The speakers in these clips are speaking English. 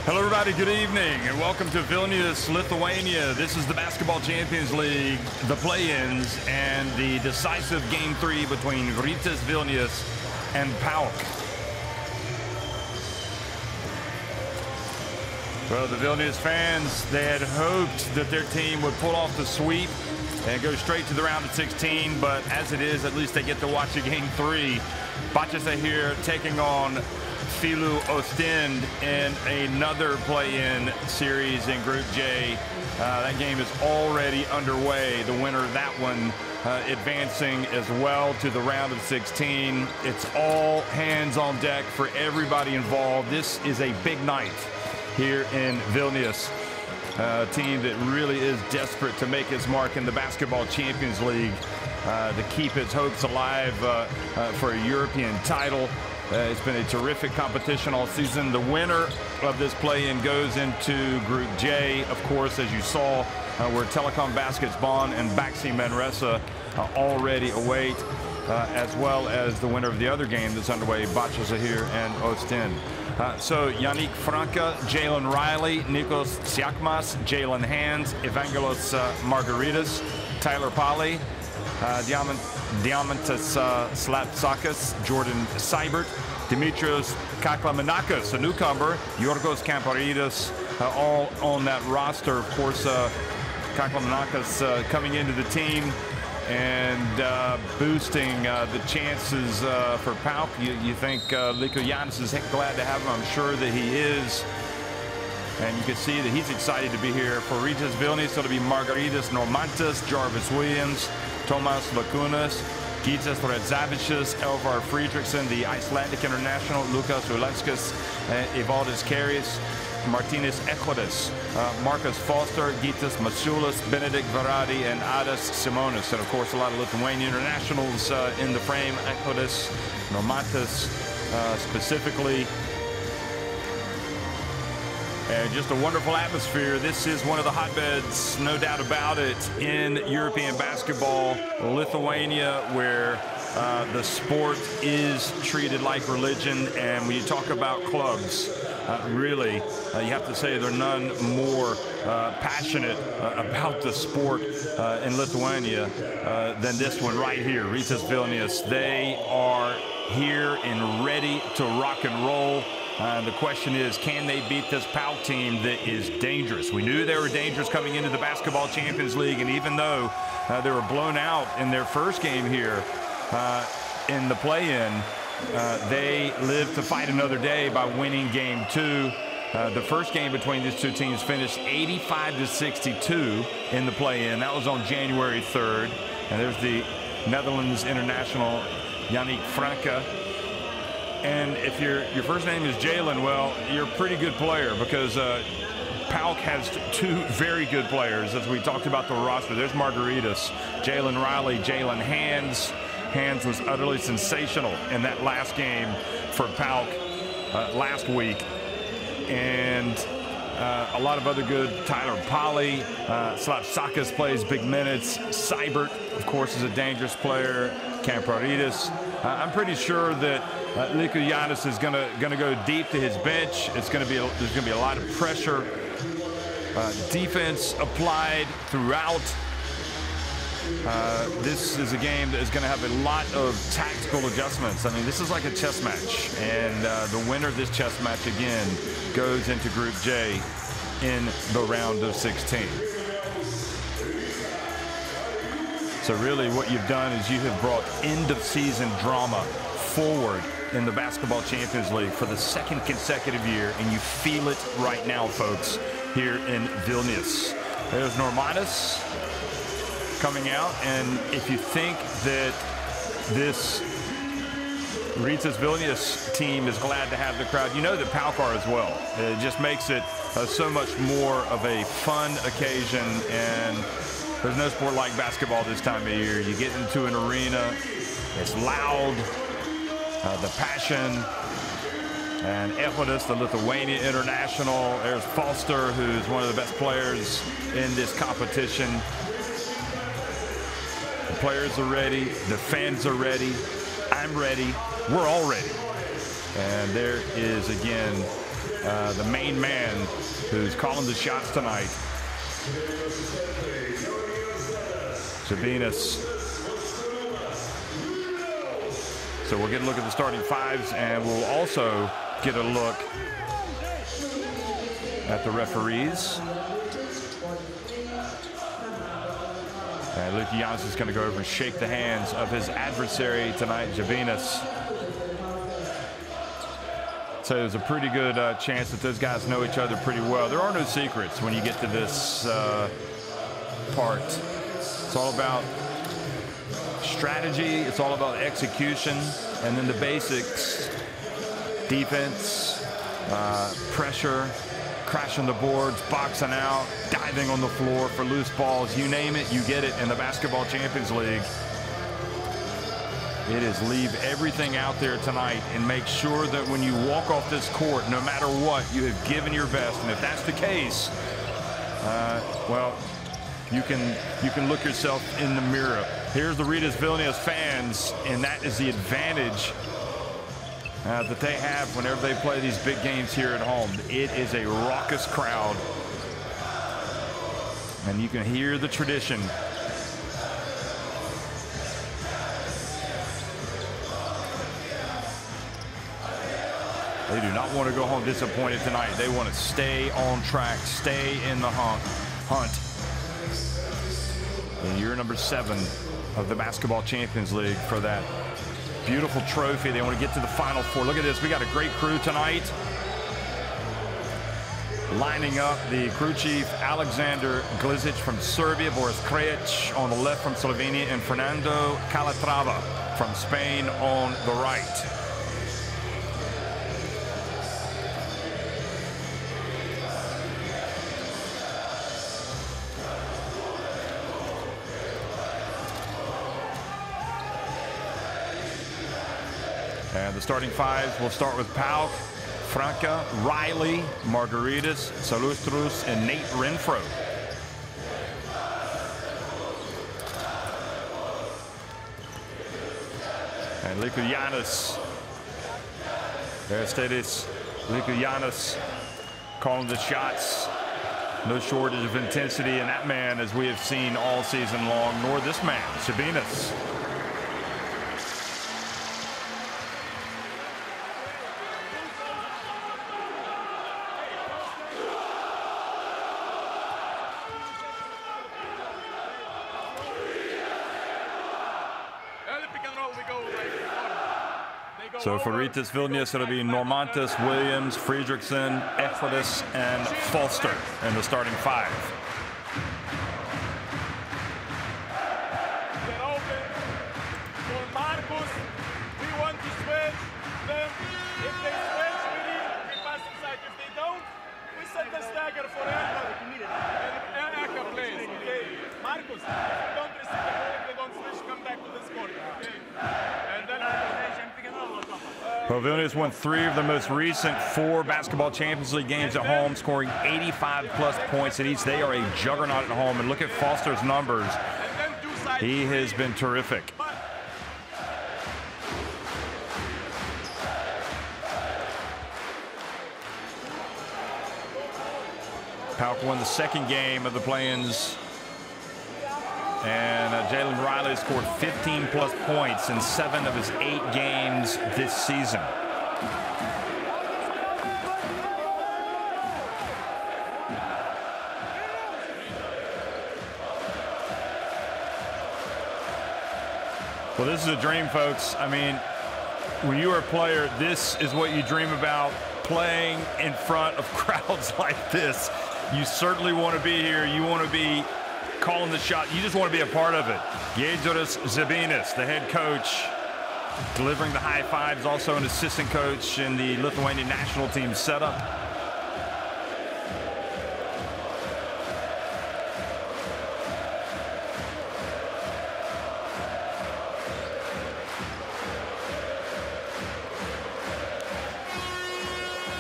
Hello everybody, good evening and welcome to Vilnius, Lithuania. This is the Basketball Champions League, the play-ins, and the decisive Game 3 between Rytas Vilnius and PAOK. Well, the Vilnius fans, they had hoped that their team would pull off the sweep and go straight to the round of 16, but as it is, at least they get to watch a Game 3. Bacsa here taking on FIBA Ostend in another play-in series in Group J. That game is already underway. The winner of that one advancing as well to the round of 16. It's all hands on deck for everybody involved. This is a big night here in Vilnius. A team that really is desperate to make its mark in the Basketball Champions League, to keep its hopes alive for a European title. It's been a terrific competition all season. The winner of this play-in goes into Group J. Of course, as you saw, where Telekom Basketball and Baxi Manresa already await, as well as the winner of the other game that's underway, Bacsa here and Ostend. So Yannick Franca, Jalen Riley, Nikos Tsiakmas, Jalen Hands, Evangelos Margaritas, Tyler Polley, Diamantas Slapsakis, Jordan Seibert, Dimitrios Kaklamanakis, a newcomer, Yorgos Kamparidas, all on that roster. Of course, Kaklamanakis coming into the team and boosting the chances for PAOK. You think Lykogiannis is glad to have him? I'm sure that he is. And you can see that he's excited to be here. For Rytas Vilnius, it'll be Margaritas Normantas, Jarvis Williams, Tomas Lakunas, Gytas Redzavicius, Elvar Friedrichsen, the Icelandic international, Lukas Ulenskas, Evaldis Karius, Martinez Echodas, Marcus Foster, Gytas Masulis, Benedict Varadi, and Adas Simonis. And of course, a lot of Lithuanian internationals in the frame. Echodas, Normantas specifically. And just a wonderful atmosphere. This is one of the hotbeds, no doubt about it, in European basketball. Lithuania, where the sport is treated like religion. And when you talk about clubs, really, you have to say there are none more passionate about the sport in Lithuania than this one right here, Rytas Vilnius. They are here and ready to rock and roll. The question is, can they beat this PAOK team that is dangerous? We knew they were dangerous coming into the Basketball Champions League, and even though they were blown out in their first game here in the play-in, they lived to fight another day by winning Game 2. The first game between these two teams finished 85-62 in the play-in. That was on January 3rd. And there's the Netherlands international, Yannick Franca. And if your first name is Jalen, well, you're a pretty good player, because PAOK has two very good players, as we talked about the roster. There's Margaritas, Jalen Riley, Jalen Hands. Hands was utterly sensational in that last game for PAOK last week. And a lot of other good. Tyler Polley, Slapsakis plays big minutes. Seibert, of course, is a dangerous player. Kamparidas. I'm pretty sure that Lykogiannis is gonna go deep to his bench. There's gonna be a lot of pressure, defense applied throughout. This is a game that is going to have a lot of tactical adjustments. I mean, this is like a chess match, and the winner of this chess match again goes into Group J in the round of 16. So really what you've done is you have brought end-of-season drama forward in the Basketball Champions League for the second consecutive year, and you feel it right now, folks, here in Vilnius. There's Normantas coming out, and if you think that this Rytas Vilnius team is glad to have the crowd, you know that PAOK are as well. It just makes it so much more of a fun occasion, and there's no sport like basketball this time of year. You get into an arena, it's loud, the passion, and Echodas, the Lithuanian international. There's Foster, who's one of the best players in this competition. The players are ready, the fans are ready, I'm ready, we're all ready. And there is, again, the main man who's calling the shots tonight. Vilnius. So we'll get a look at the starting fives, and we'll also get a look at the referees. And Luka Giannis is going to go over and shake the hands of his adversary tonight, Vilnius. So there's a pretty good chance that those guys know each other pretty well. There are no secrets when you get to this part. It's all about strategy, it's all about execution, and then the basics: defense, pressure, crashing the boards, boxing out, diving on the floor for loose balls. You name it, you get it in the Basketball Champions League. It is leave everything out there tonight and make sure that when you walk off this court, no matter what, you have given your best. And if that's the case, well, you can look yourself in the mirror. Here's the Rytas Vilnius fans, and that is the advantage that they have whenever they play these big games here at home. It is a raucous crowd, and you can hear the tradition. They do not want to go home disappointed tonight. They want to stay on track, stay in the hunt. In year number 7 of the Basketball Champions League for that beautiful trophy. They want to get to the Final Four. Look at this. We got a great crew tonight. Lining up, the crew chief, Alexander Glizic from Serbia, Boris Krajic on the left from Slovenia, and Fernando Calatrava from Spain on the right. And the starting fives, we'll start with PAOK, Franca, Riley, Margaritas, Salustrus, and Nate Renfro. And Luka Giannis. There's Stedis. Luka Giannis calling the shots. No shortage of intensity in that man, as we have seen all season long, nor this man, Vilnius. So for Rytas Vilnius, it'll be Normantas, Williams, Friedrichsen, Echlidis, and Foster in the starting five. They're open for Marcus. We want to switch them. If they switch, we pass inside. If they don't, we set the stagger for and Eka plays. Okay, Marcus, if you don't receive the ball, if they don't switch, come back to the score. Okay, and then Well, Vilnius won 3 of the most recent 4 Basketball Champions League games at home, scoring 85-plus points at each. They are a juggernaut at home. And look at Foster's numbers. He has been terrific. PAOK won the second game of the play-ins. And Jalen Riley scored 15-plus points in 7 of his 8 games this season. Well, this is a dream, folks. I mean, when you are a player, this is what you dream about, playing in front of crowds like this. You certainly want to be here. You want to be calling the shot. You just want to be a part of it. Giedrius Zibinis, the head coach, delivering the high fives, also an assistant coach in the Lithuanian national team setup.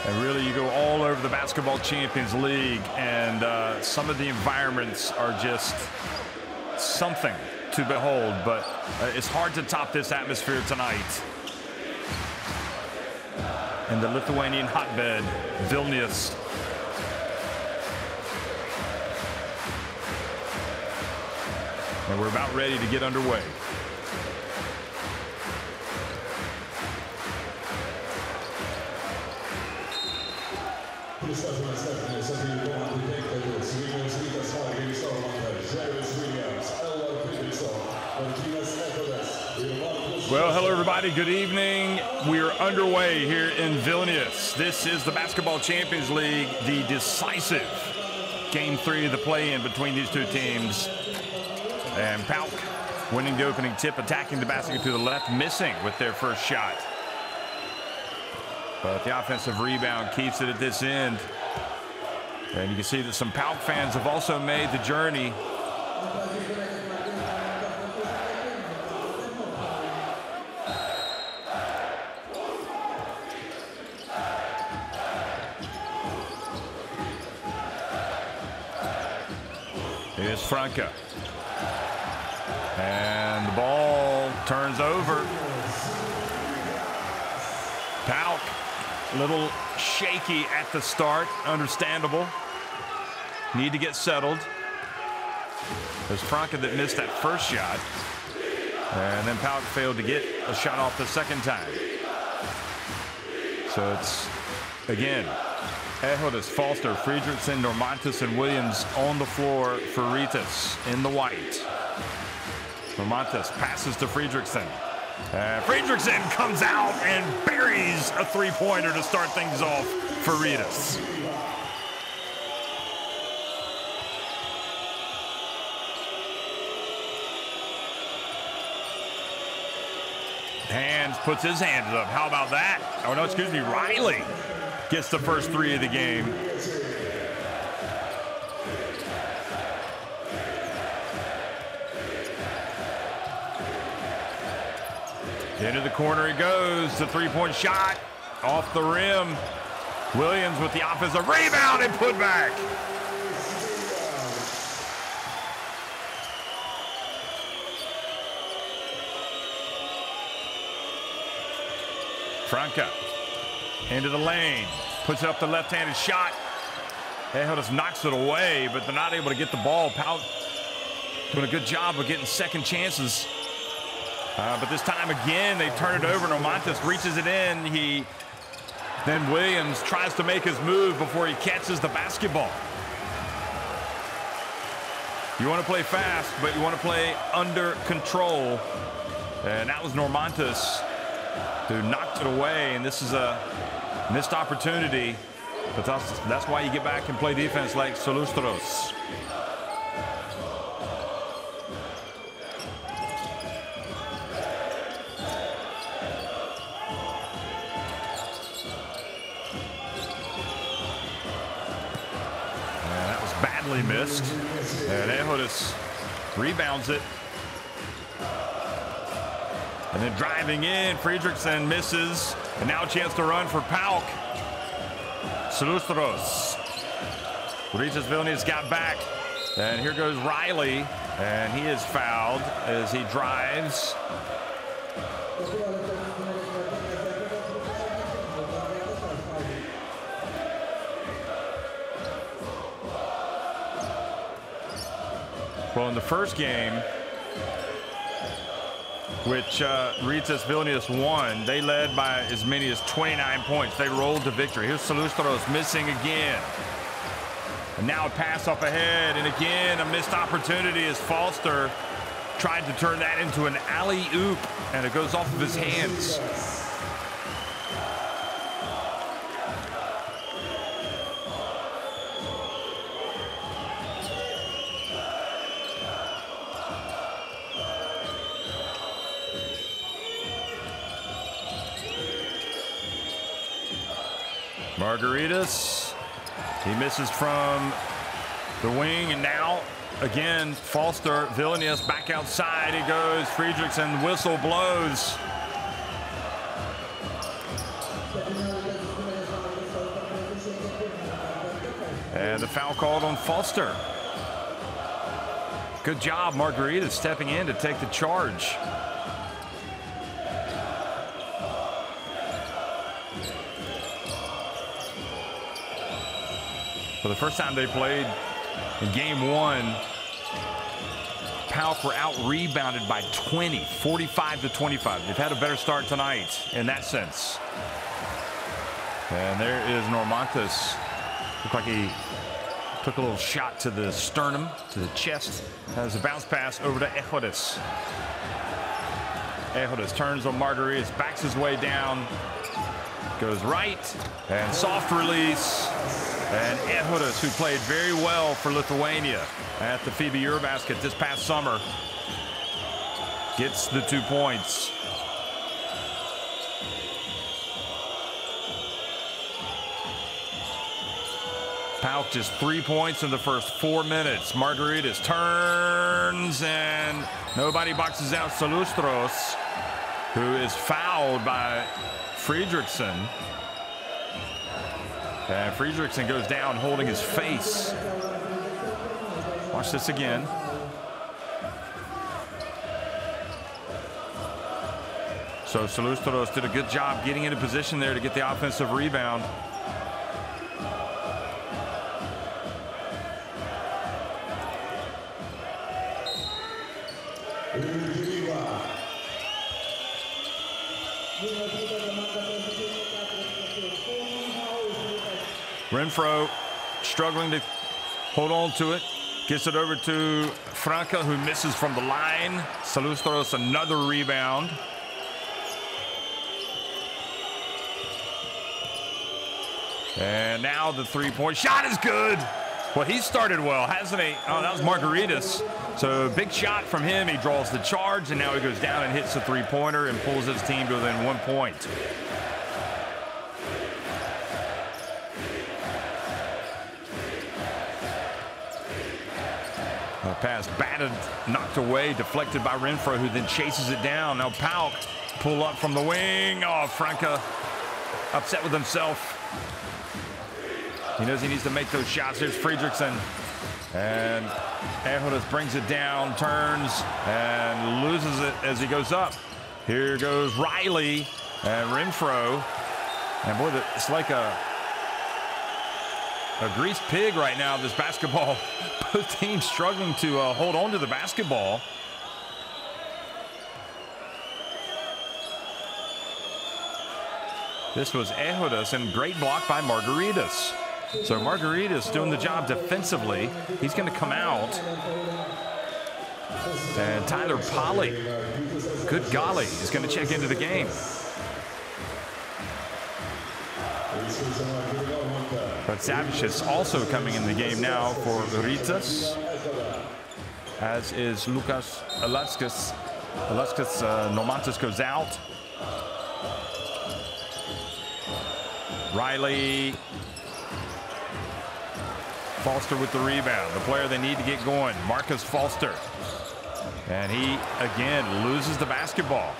And really, you go all over the Basketball Champions League, and some of the environments are just something to behold, but it's hard to top this atmosphere tonight. in the Lithuanian hotbed, Vilnius. And we're about ready to get underway. Well, hello everybody, good evening. We are underway here in Vilnius. This is the Basketball Champions League, the decisive Game 3 of the play-in between these two teams. And PAOK winning the opening tip, attacking the basket to the left, missing with their first shot. But the offensive rebound keeps it at this end. And you can see that some PAOK fans have also made the journey. Here's Franca. And the ball turns over. PAOK, a little shaky at the start, understandable. Need to get settled. There's Franca that missed that first shot. And then PAOK failed to get a shot off the second time. So it's, again, Ehodas, Foster, Fredrickson, Normantis, and Williams on the floor for Rytas in the white. Normantis passes to Fredrickson. Fredrickson comes out and buries a three-pointer to start things off for Rytas. Hands puts his hands up. How about that? Oh, no, excuse me, Riley gets the first three of the game. Into the corner he goes. The three-point shot off the rim. Williams with the offensive rebound and put back. Franca into the lane, puts up the left-handed shot. Ehodas knocks it away, but they're not able to get the ball. PAOK doing a good job of getting second chances. But this time again, they turn it over. Normantis reaches it in. Then Williams tries to make his move before he catches the basketball. You want to play fast, but you want to play under control. And that was Normantis who knocked it away. And this is a missed opportunity. But that's why you get back and play defense like Solustros. Missed, and Ehodas rebounds it, and then driving in, Fredrickson misses, and now a chance to run for PAOK. Solustros. Rytas Vilnius got back, and here goes Riley, and he is fouled as he drives. Well, in the first game, which Rytas Vilnius won, they led by as many as 29 points. They rolled to victory. Here's Solustros missing again. And now a pass up ahead, and again a missed opportunity as Foster tried to turn that into an alley-oop, and it goes off of his hands. Margaritas, he misses from the wing, and now again Foster, Vilnius back outside he goes. Fredrickson, whistle blows. And the foul called on Foster. Good job, Margaritas stepping in to take the For the first time they played in game one, PAOK were out-rebounded by 20, 45-25. They've had a better start tonight in that sense. And there is Normantas. Looked like he took a little shot to the sternum, to the chest. Has a bounce pass over to Ejodes. Ejodes turns on Margaritas, backs his way down, goes right, and soft release. And Ejodes, who played very well for Lithuania at the FIBA Eurobasket this past summer, gets the 2 points. PAOK just 3 points in the first 4 minutes. Margaritas turns, and nobody boxes out Salustros, who is fouled by Fredriksson. And Fredriksson goes down holding his face. Watch this again. So Salustros did a good job getting into position there to get the offensive rebound. Renfro struggling to hold on to it. Gets it over to Franca, who misses from the line. Salustros another rebound. And now the three-point shot is good. Well, he started well, hasn't he? Oh, that was Margaritas. So big shot from him. He draws the charge, and now he goes down and hits the three-pointer and pulls his team to within 1 point. Pass batted, knocked away, deflected by Renfro, who then chases it down. Now PAOK pull up from the wing. Oh, Franca upset with himself. He knows he needs to make those shots. There's Fredriksson. And Ejodes brings it down, turns, and loses it as he goes up. Here goes Riley and Renfro. And boy, it's like a greased pig right now, this basketball. Both teams struggling to hold on to the basketball. This was Ejodes, and great block by Margaritas. So Margaritas doing the job defensively. He's going to come out. And Tyler Polley, good golly, is going to check into the game. But Savic is also coming in the game now for Rytas, as is Lukas Alaskas. Normantas goes out. Riley. Foster with the rebound, the player they need to get going. Marcus Foster. And he, again, loses the basketball.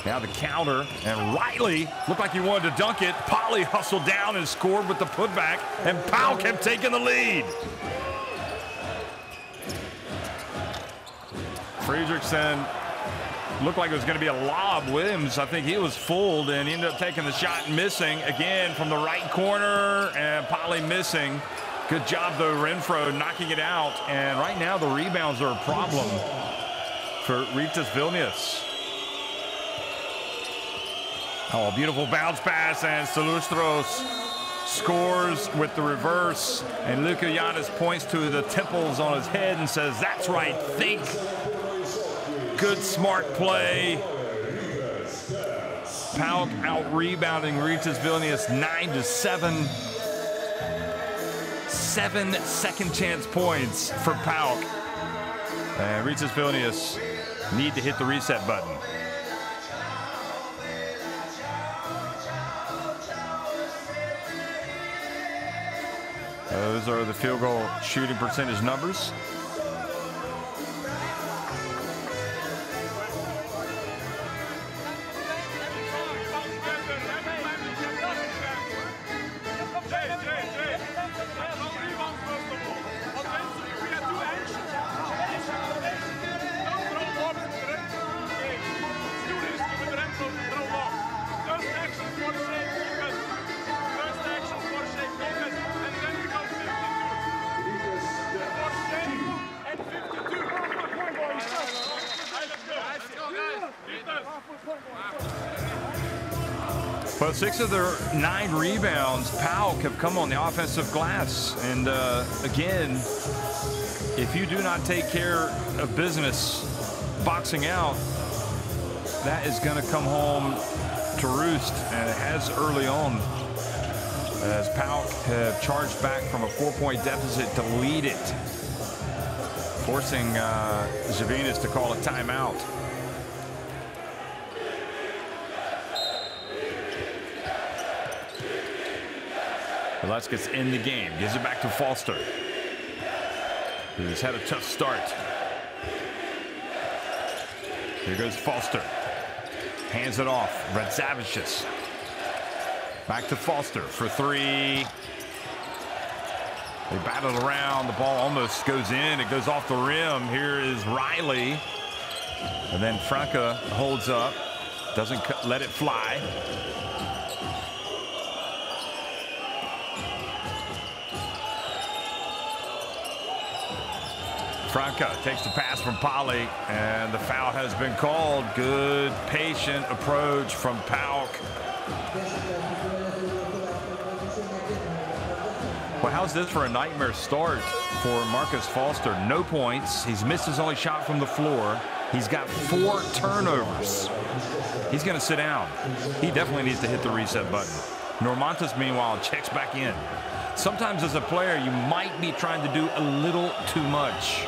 Now the counter, and Riley looked like he wanted to dunk it. Polley hustled down and scored with the putback, and PAOK kept taking the lead. Fredriksson looked like it was going to be a lob. Williams, I think he was fooled, and he ended up taking the shot and missing again from the right corner, and Polley missing. Good job, though, Renfro knocking it out, and right now the rebounds are a problem for Rytas Vilnius. Oh, beautiful bounce pass, and Salustros scores with the reverse, and Luka Giannis points to the temples on his head and says, "That's right, think." Good, smart play. PAOK out-rebounding Rytas Vilnius 9-7. 7 second-chance points for PAOK. And Rytas Vilnius need to hit the reset button. Those are the field goal shooting percentage numbers. Well, 6 of their 9 rebounds, PAOK, have come on the offensive glass. And again, if you do not take care of business boxing out, that is going to come home to roost, and it has early on, as PAOK have charged back from a 4-point deficit to lead it, forcing Vilnius to call a timeout. Vilnius gets in the game, gives it back to Foster, who's had a tough start. Here goes Foster. Hands it off. Rytas. Back to Foster for 3. They battled around. The ball almost goes in. It goes off the rim. Here is Riley. And then Franca holds up. Doesn't let it fly. Franca takes the pass from Polly, and the foul has been called. Good, patient approach from PAOK. Well, how's this for a nightmare start for Marcus Foster? No points. He's missed his only shot from the floor. He's got 4 turnovers. He's going to sit down. He definitely needs to hit the reset button. Normantas, meanwhile, checks back in. Sometimes as a player, you might be trying to do a little too much.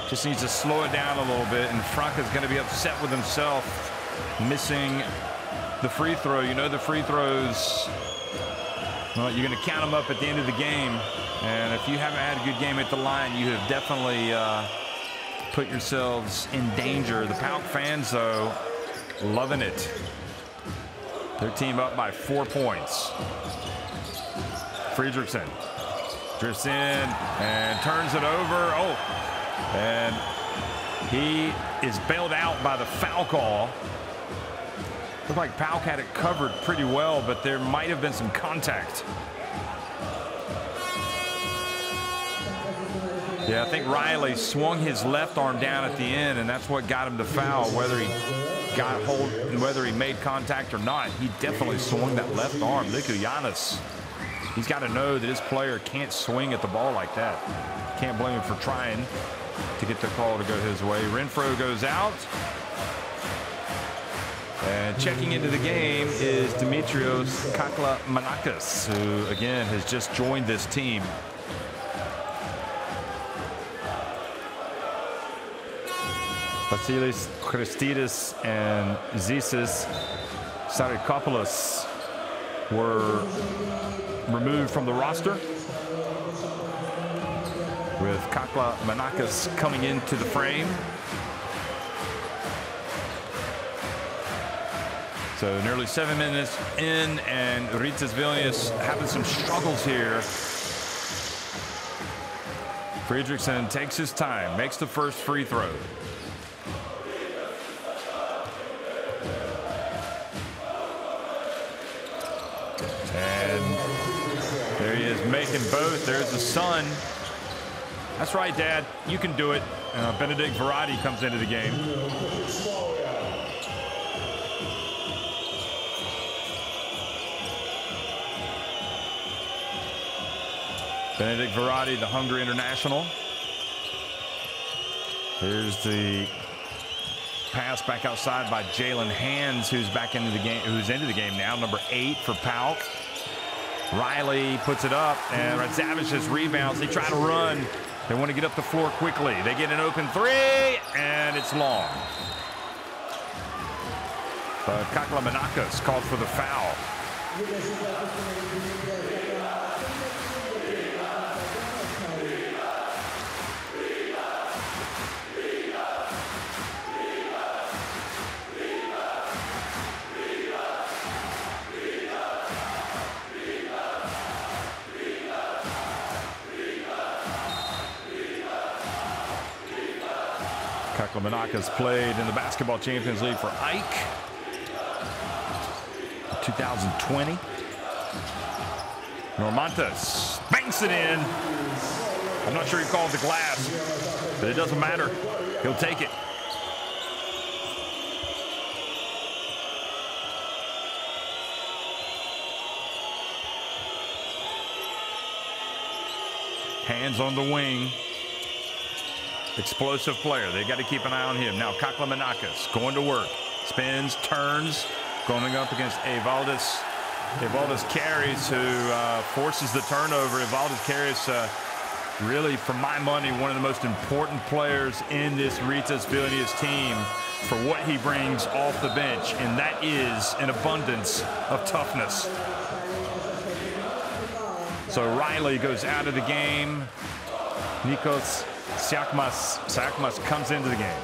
Just needs to slow it down a little bit, and Franca's going to be upset with himself missing the free throw. You know, the free throws, well, you're going to count them up at the end of the game, and if you haven't had a good game at the line, you have definitely put yourselves in danger. The PAOK fans, though, loving it. Their team up by 4 points. Fredrickson drifts in and turns it over. Oh, and he is bailed out by the foul call. Looked like PAOK had it covered pretty well, but there might have been some contact. Yeah, I think Riley swung his left arm down at the end, and that's what got him to foul. Whether he got hold and whether he made contact or not, he definitely swung that left arm. Giannis, he's got to know that his player can't swing at the ball like that. Can't blame him for trying to get the call to go his way. Renfro goes out. And checking into the game is Dimitrios Kaklamanakis, who, again, has just joined this team. Vasilis Christidis and Zisis Sarikopoulos were removed from the roster, with Kaklamanakis coming into the frame. So nearly 7 minutes in, and Rytas Vilnius having some struggles here. Fredrickson takes his time, makes the first free throw. And there he is making both. There's the sun. That's right, Dad. You can do it. Benedict Verratti comes into the game. Benedict Verratti, the Hungary international. Here's the pass back outside by Jalen Hands, who's back into the game, who's into the game now, number 8 for PAOK. Riley puts it up, and Radzavich's rebounds. They try to run. They want to get up the floor quickly. They get an open 3, and it's long. But Kaklamanakis called for the foul. Kaklamanakis played in the Basketball Champions League for Ike in 2020. Normantas banks it in. I'm not sure he called the glass, but it doesn't matter. He'll take it. Hands on the wing. Explosive player. They got to keep an eye on him. Now Kaklamanakis going to work. Spins, turns, going up against Evaldis. Evaldis carries, who forces the turnover. Evaldis carries, really, for my money, one of the most important players in this Rytas Vilnius team for what he brings off the bench, and that is an abundance of toughness. So Riley goes out of the game. Nikos Sakmas comes into the game.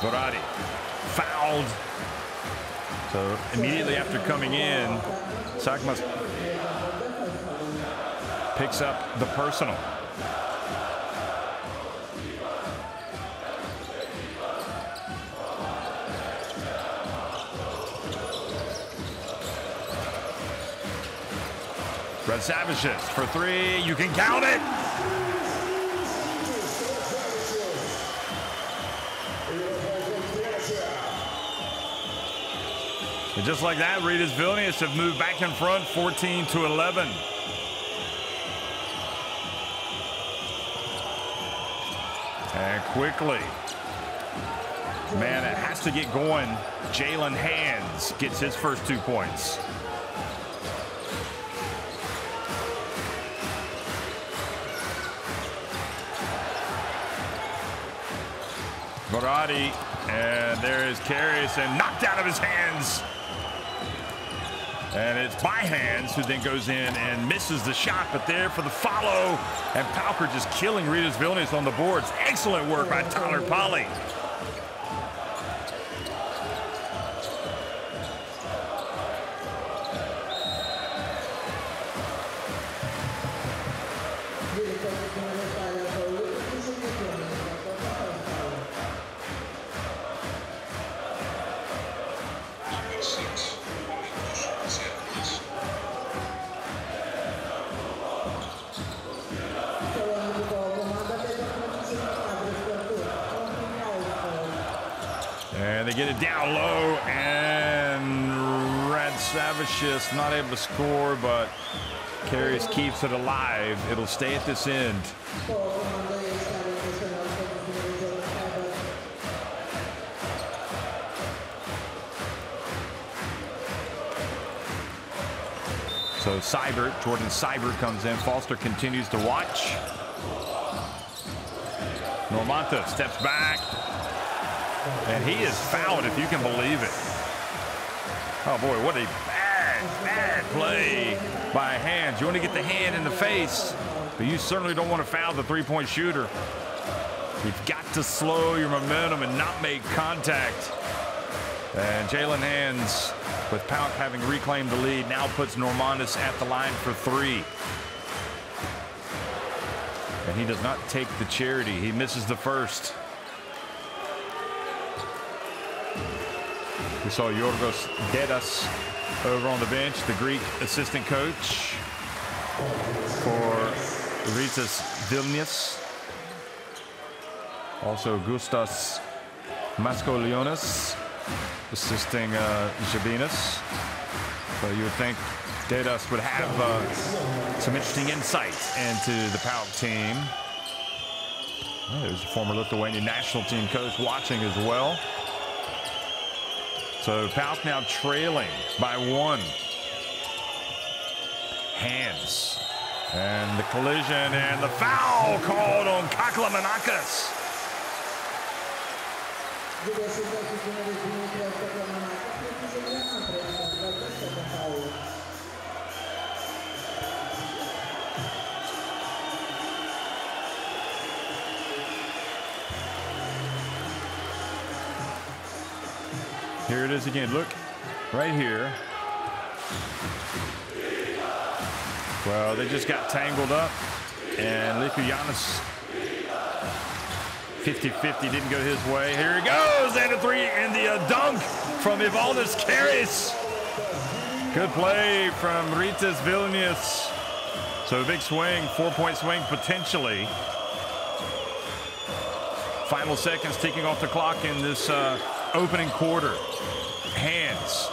Goradi fouled. So immediately after coming in, Sakmas picks up the personal. Radsavic for three. You can count it. And just like that, Rytas Vilnius have moved back in front, 14-11. And quickly, man, it has to get going. Jalen Hands gets his first 2 points. Goradi, and there is Karius, and knocked out of his hands. And it's by Hands, who then goes in and misses the shot, but there for the follow. And PAOK just killing Rytas Vilnius on the boards. Excellent work by Tyler Polly. And they get it down low, and Radsavic not able to score, but Karius keeps it alive. It'll stay at this end. So Jordan Seibert comes in. Foster continues to watch. Normanta steps back. And he is fouled, if you can believe it. Oh, boy, what a bad play by Hands. You want to get the hand in the face, but you certainly don't want to foul the three-point shooter. You've got to slow your momentum and not make contact. And Jalen Hands, with PAOK having reclaimed the lead, now puts Normandis at the line for three. And he does not take the charity. He misses the first. We saw Yorgos Dedas over on the bench, the Greek assistant coach for Rytas Vilnius. Also Gustas Maskolionis assisting Jabinas. So you would think Dedas would have some interesting insights into the PAOK team. Well, there's a former Lithuanian national team coach watching as well. So PAOK now trailing by one. Hands. And the collision and the foul called on Kaklamanakis. Here it is again. Look, right here. Well, they just got tangled up, and Likuyanis 50-50 didn't go his way. Here he goes, and a three, and the dunk from Evaldis Karius. Good play from Rytas Vilnius. So a big swing, 4-point swing potentially Final seconds ticking off the clock in this opening quarter. Hands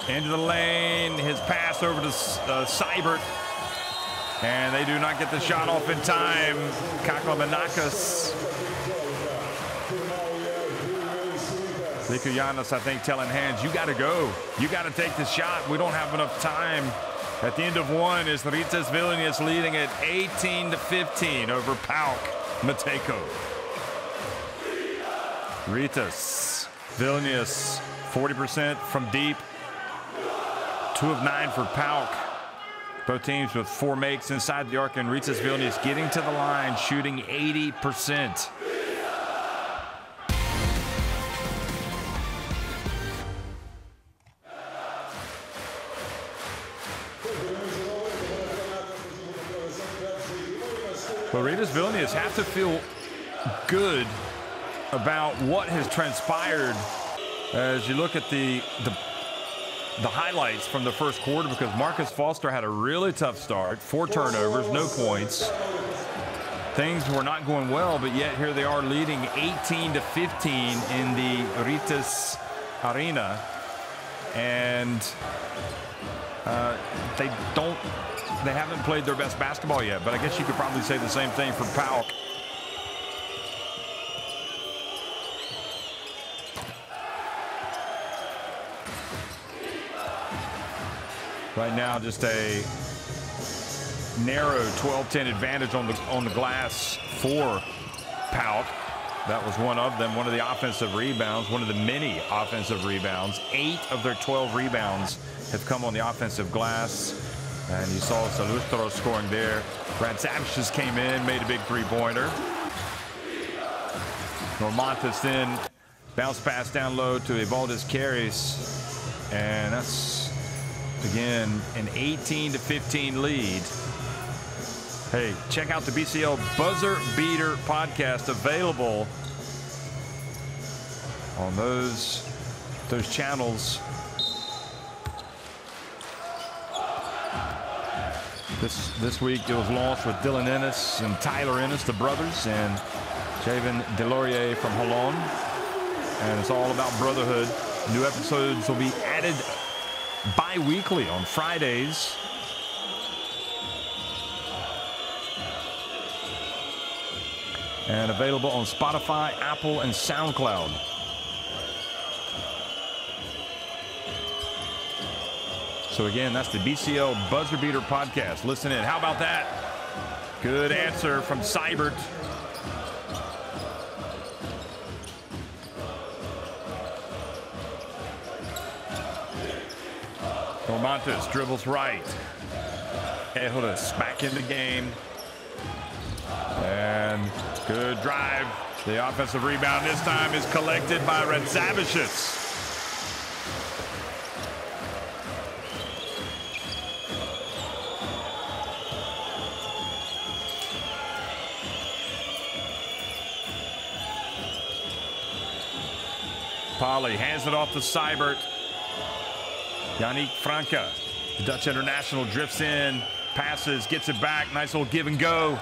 into the lane. His pass over to Seibert. And they do not get the shot off in time. Kaklamenakis. Likuyanis, I think, telling Hands, you got to go. You got to take the shot. We don't have enough time. At the end of one is Rytas Vilnius leading at 18-15 over PAOK Mateco. Rytas Vilnius, 40% from deep. 2 of 9 for PAOK. Both teams with 4 makes inside the arc, and Rytas Vilnius getting to the line, shooting 80%. But Rytas Vilnius have to feel good about what has transpired as you look at the highlights from the first quarter, because Marcus Foster had a really tough start, 4 turnovers, no points. Things were not going well, but yet here they are leading 18-15 in the Rytas Arena. And they haven't played their best basketball yet, but I guess you could probably say the same thing for PAOK. Right now, just a narrow 12-10 advantage on the glass for PAOK. That was one of them, one of the offensive rebounds, one of the many offensive rebounds. 8 of their 12 rebounds have come on the offensive glass. And you saw Salustro scoring there. Brad Savage came in, made a big three-pointer. Normantas then bounce pass down low to Evaldis Carries. And that's, again, an 18-15 lead. Hey, check out the BCL Buzzer Beater podcast, available on those channels. This week it was launched with Dylan Ennis and Tyler Ennis, the brothers, and Javen Delorier from Holon. And it's all about brotherhood. New episodes will be added bi-weekly on Fridays. And available on Spotify, Apple, and SoundCloud. So again, that's the BCL Buzzer Beater podcast. Listen in. How about that? Good answer from Seibert. Normantas dribbles right. Ehodas back in the game. And good drive. The offensive rebound this time is collected by Radzavicius. Polly hands it off to Seibert. Yannick Franke, the Dutch international, drifts in, passes, gets it back. Nice little give and go.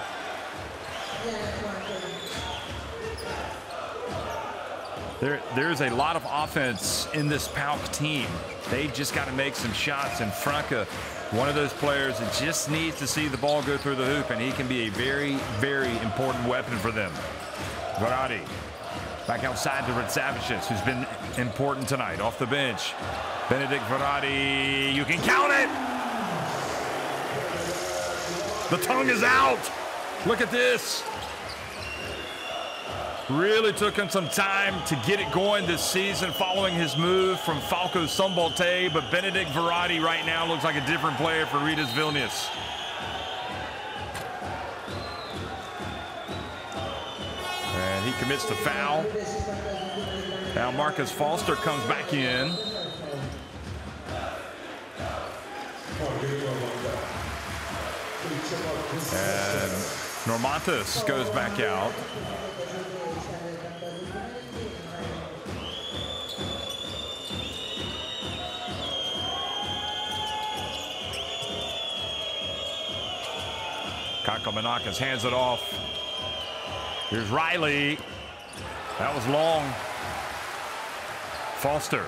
There's a lot of offense in this PAOK team. They just got to make some shots, and Franke, one of those players that just needs to see the ball go through the hoop, and he can be a very, very important weapon for them. Verratti back outside to Radzavicius, who's been important tonight, off the bench. Benedict Verratti, you can count it! The tongue is out! Look at this! Really took him some time to get it going this season following his move from Falco Sombolte, but Benedict Verratti right now looks like a different player for Rytas Vilnius. And he commits the foul. Now Marcus Foster comes back in. And Normantas goes back out. Kaklamenakis hands it off. Here's Riley. That was long. Foster.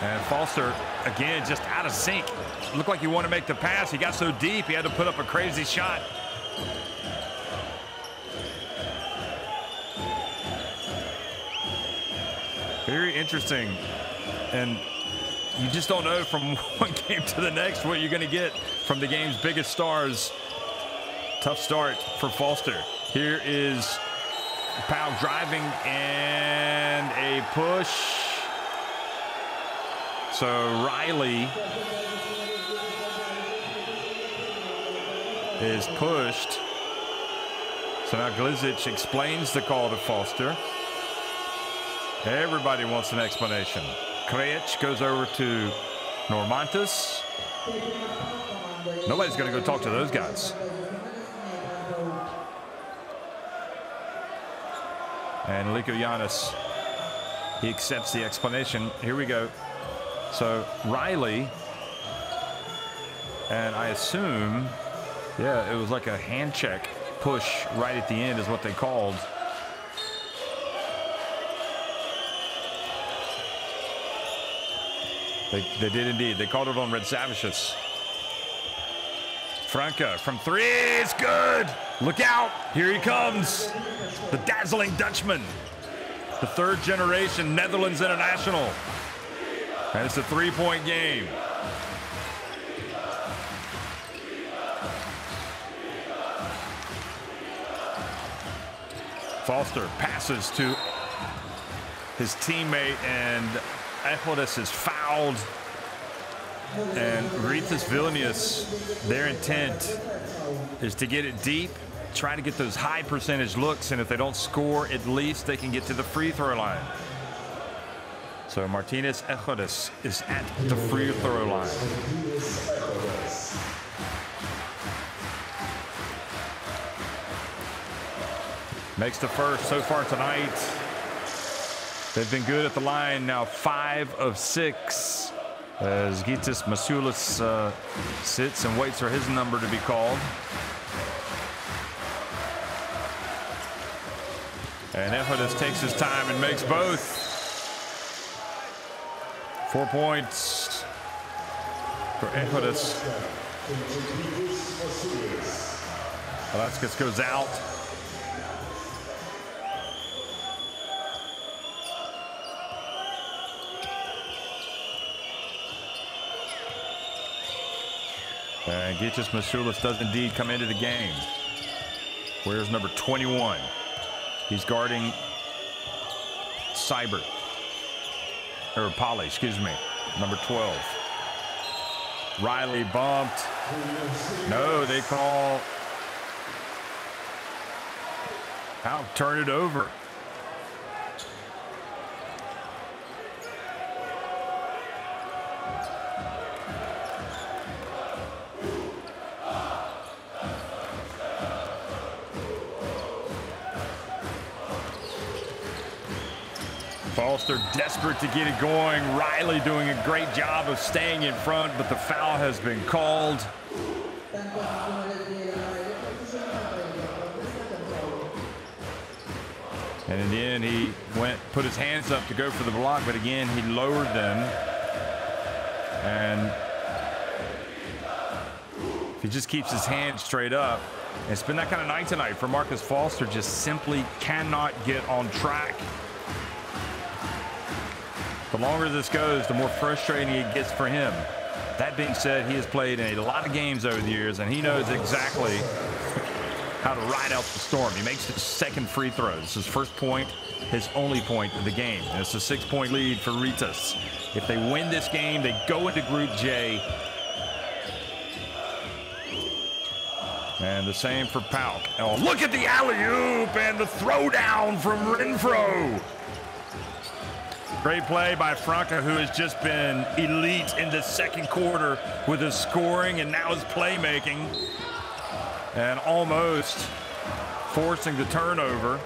And Foster, again, just out of sync. Looked like he wanted to make the pass. He got so deep, he had to put up a crazy shot. Very interesting. And you just don't know from one game to the next what you're going to get from the game's biggest stars. Tough start for Foster. Here is PAOK driving and a push. So Riley is pushed. So now Glizic explains the call to Foster. Everybody wants an explanation. Krejci goes over to Normantas. Nobody's going to go talk to those guys. And Liko Giannis, he accepts the explanation. Here we go. So Riley, and I assume, yeah, it was like a hand check push right at the end is what they called. They did indeed. They called it on Red Savicius. Franca from three is good. Look out. Here he comes. The dazzling Dutchman. The third generation Netherlands international. And it's a three-point game. Foster passes to his teammate, and Echodas is fouled. And Rytas Vilnius, their intent is to get it deep, try to get those high percentage looks, and if they don't score, at least they can get to the free throw line. So Martinez Echodas is at the free throw line. Makes the first so far tonight. They've been good at the line now, 5 of 6. As Rytas Masiulis sits and waits for his number to be called. And Echodas takes his time and makes both. 4 points for Echodas. Velasquez goes out. And Rytas Masiulis does indeed come into the game. Where's number 21? He's guarding Cyber. Or Polly, excuse me. Number 12. Riley bumped. No, they call. I'll turn it over. Foster desperate to get it going. Riley doing a great job of staying in front, but the foul has been called. And in the end, he put his hands up to go for the block, but again, he lowered them. And if he just keeps his hands straight up, it's been that kind of night tonight for Marcus Foster. Just simply cannot get on track. The longer this goes, the more frustrating it gets for him. That being said, he has played in a lot of games over the years, and he knows exactly how to ride out the storm. He makes his second free throw. This is his first point, his only point of the game. And it's a 6-point lead for Rytas. If they win this game, they go into Group J. And the same for PAOK. Oh, look at the alley-oop and the throwdown from Renfro. Great play by Franca, who has just been elite in the second quarter with his scoring and now his playmaking. And almost forcing the turnover.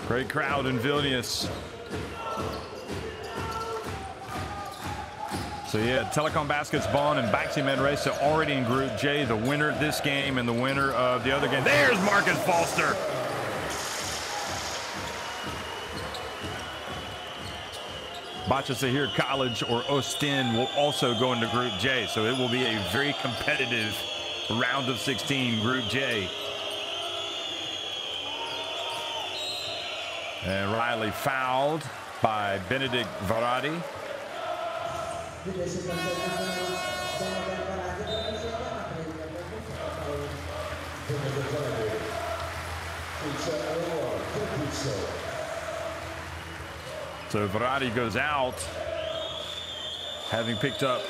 Great crowd in Vilnius. So yeah, Telekom Basketball and Baxi Manresa already in Group J. The winner of this game and the winner of the other game. There's Marcus Foster. Bahçeşehir College or Ostin will also go into Group J. So it will be a very competitive round of 16 Group J. And Riley fouled by Benedict Varadi. So Varadi goes out, having picked up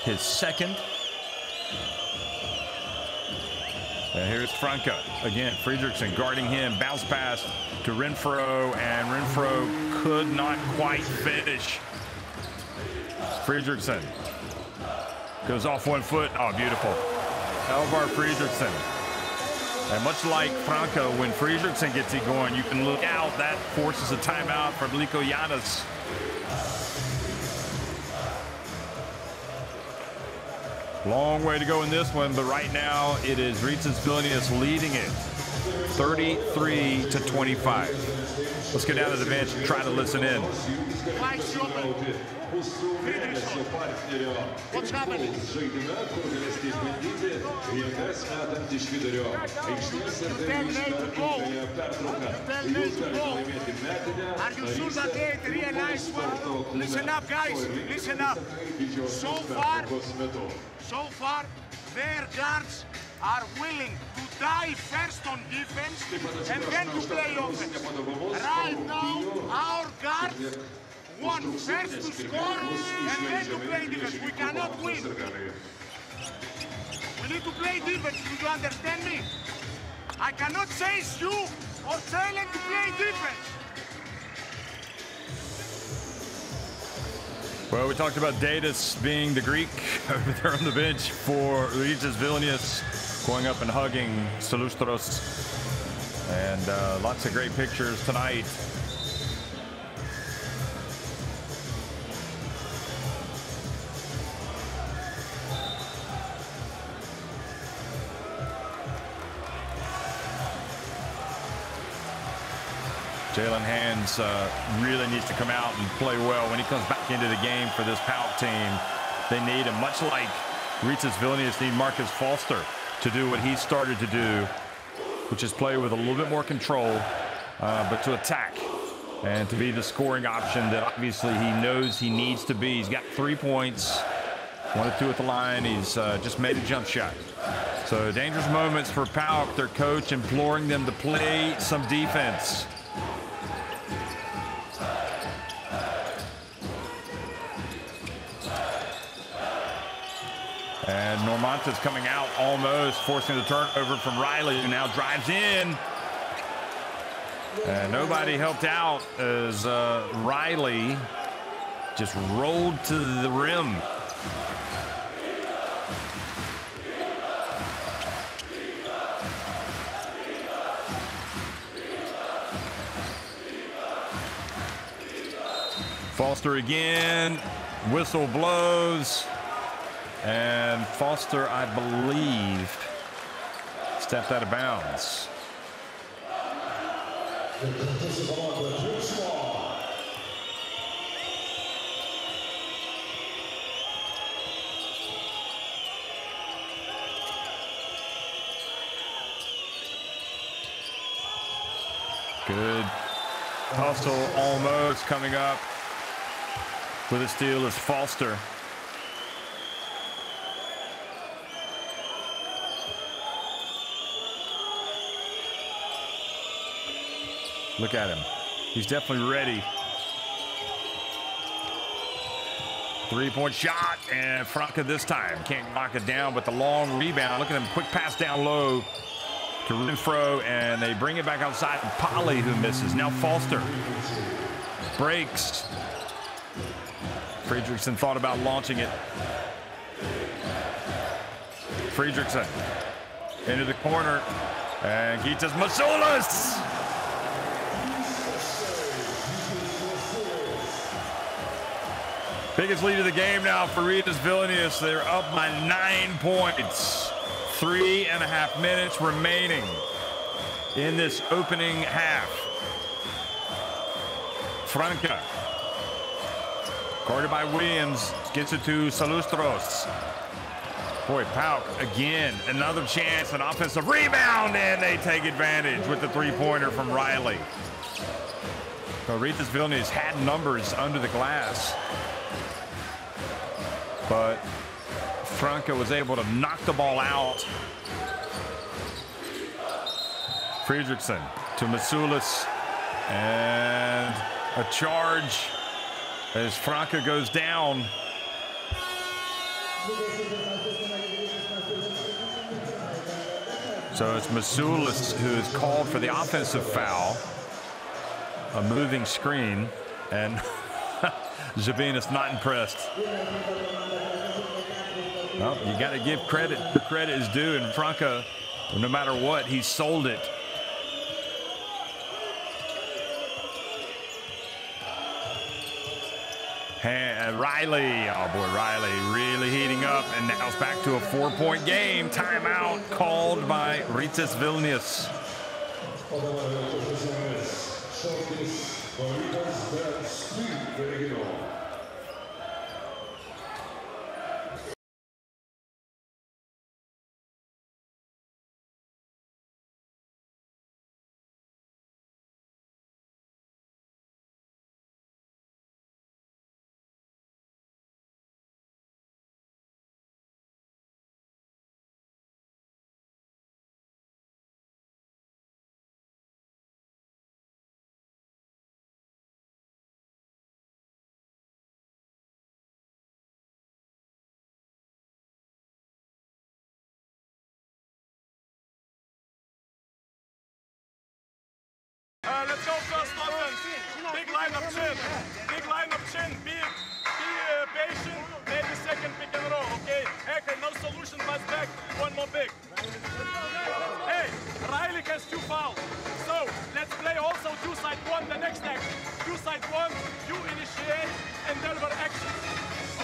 his second. And here's Franca again. Fredriksson guarding him. Bounce pass to Renfro, and Renfro could not quite finish. Fredriksson goes off 1 foot. Oh, beautiful. Elvar Fredriksson. And much like Franca, when Fredriksson gets it going, you can look out. That forces a timeout for Bliko Yanis. Long way to go in this one, but right now it is Rytas Vilnius leading it 33-25. Let's go down to the bench and try to listen in. What's happening? Are you sure that they realize what? Listen up, guys. Listen up. So far, their guards are willing to die first on defense and then to play offense. Right now, our guards want first to score and then to play defense. We cannot win. We need to play defense. Do you understand me? I cannot chase you or tell them to play defense. Well, we talked about Datus being the Greek over there on the bench for Rytas Vilnius, going up and hugging Salustros. And lots of great pictures tonight. Jalen Hands really needs to come out and play well when he comes back into the game for this PAOK team. They need him, much like Rytas Vilnius need Marcus Foster to do what he started to do, which is play with a little bit more control, but to attack and to be the scoring option that obviously he knows he needs to be. He's got 3 points, 1 of 2 at the line. He's just made a jump shot. So dangerous moments for PAOK, their coach imploring them to play some defense. And Normanta's coming out almost, forcing the turnover from Riley, who now drives in. And nobody helped out as Riley just rolled to the rim. Foster again, whistle blows. And Foster, I believe, stepped out of bounds. Good hustle almost coming up with a steal is Foster. Look at him. He's definitely ready. 3-point shot, and Franca this time can't knock it down, but the long rebound. Look at him, quick pass down low to Renfro, and they bring it back outside. Polly who misses. Now Foster breaks. Fredriksson thought about launching it. Fredriksson into the corner, and Gytas Masulis. Biggest lead of the game now for Rytas Vilnius. They're up by 9 points. 3.5 minutes remaining in this opening half. Franca, guarded by Williams, gets it to Salustros. Boy, PAOK again, another chance, an offensive rebound, and they take advantage with the three-pointer from Riley. So Rytas Vilnius had numbers under the glass, but Franca was able to knock the ball out. Fredriksson to Masulis, and a charge as Franca goes down. So it's Masulis who is called for the offensive foul. A moving screen, and Zabinus not impressed. Well, you got to give credit where credit is due, and Franca, no matter what, he sold it. And Riley, oh boy, Riley really heating up, and now it's back to a 4-point game. Timeout called by Rytas Vilnius. Let's go first offense. Big line of chin. Big line of chin. Be patient. Maybe second pick and roll, okay? Hacker, no solution, pass back. One more big. Hey, Riley has 2 fouls. So, let's play also 2 side 1, the next action. 2 side 1, you initiate and deliver action.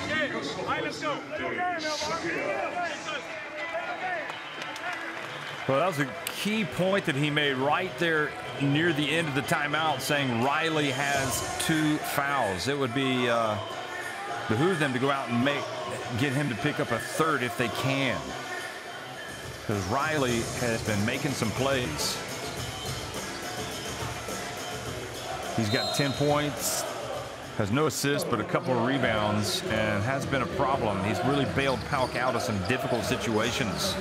Okay, alright, let's go. Well, that was a key point that he made right there near the end of the timeout, saying Riley has 2 fouls. It would be behoove them to go out and get him to pick up a 3rd if they can, because Riley has been making some plays. He's got 10 points, has no assists, but a couple of rebounds, and has been a problem. He's really bailed PAOK out of some difficult situations.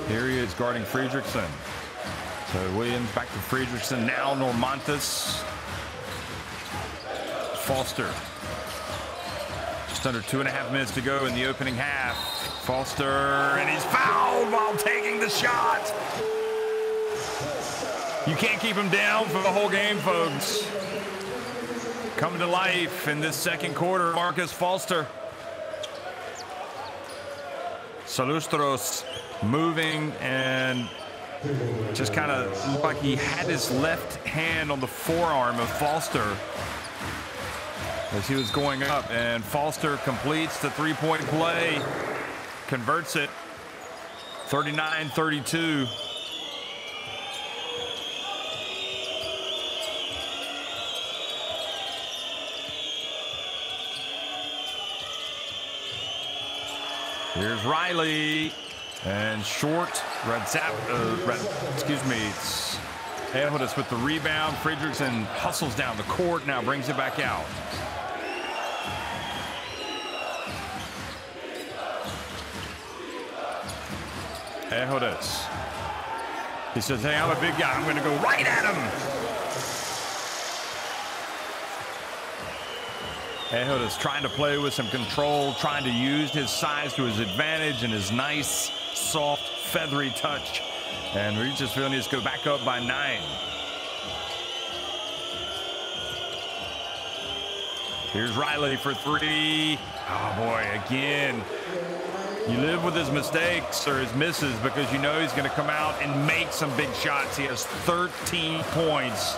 Here he is guarding Fredriksson. So Williams back to Fredriksson. Now Normantas. Foster. Just under 2.5 minutes to go in the opening half. Foster, and he's fouled while taking the shot. You can't keep him down for the whole game, folks. Coming to life in this second quarter, Marcus Foster. Salustros moving, and just kind of looked like he had his left hand on the forearm of Foster as he was going up, and Foster completes the 3-point play, converts it, 39-32. Here's Riley, and short, it's Ehudis with the rebound. Fredriksson hustles down the court, now brings it back out. Ehudis. He says, hey, I'm a big guy, I'm going to go right at him. Ehudis trying to play with some control, trying to use his size to his advantage and his nice, soft, feathery touch. And Rytas Vilnius go back up by 9. Here's Riley for 3. Oh, boy, again. You live with his mistakes or his misses because you know he's going to come out and make some big shots. He has 13 points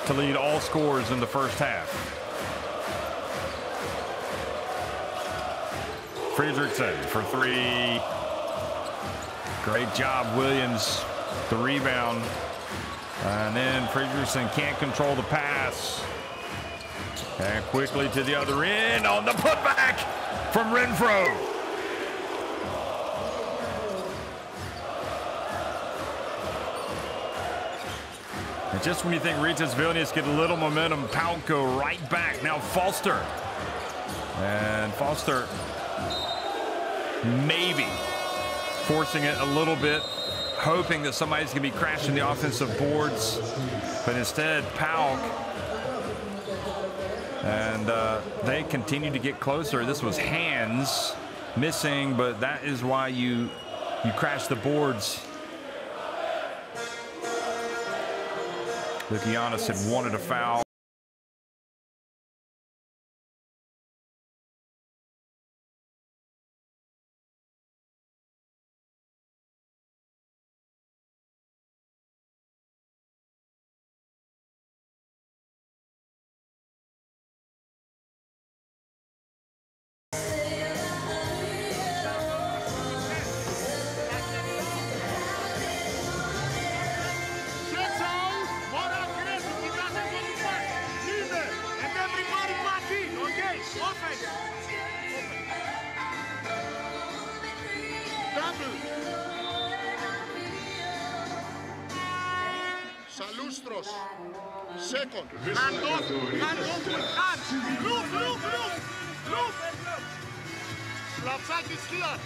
to lead all scorers in the first half. Fredriksson for three. Great job, Williams, the rebound. And then Fredriksson can't control the pass. And quickly to the other end on the putback from Renfro. And just when you think Rytas Vilnius get a little momentum, PAOK go right back. Now Foster. And Foster maybe forcing it a little bit, hoping that somebody's going to be crashing the offensive boards. But instead, PAOK. And they continue to get closer. This was hands missing, but that is why you crash the boards. Lukianis had wanted a foul. Second, hand off, hands, look. Lapsakis here.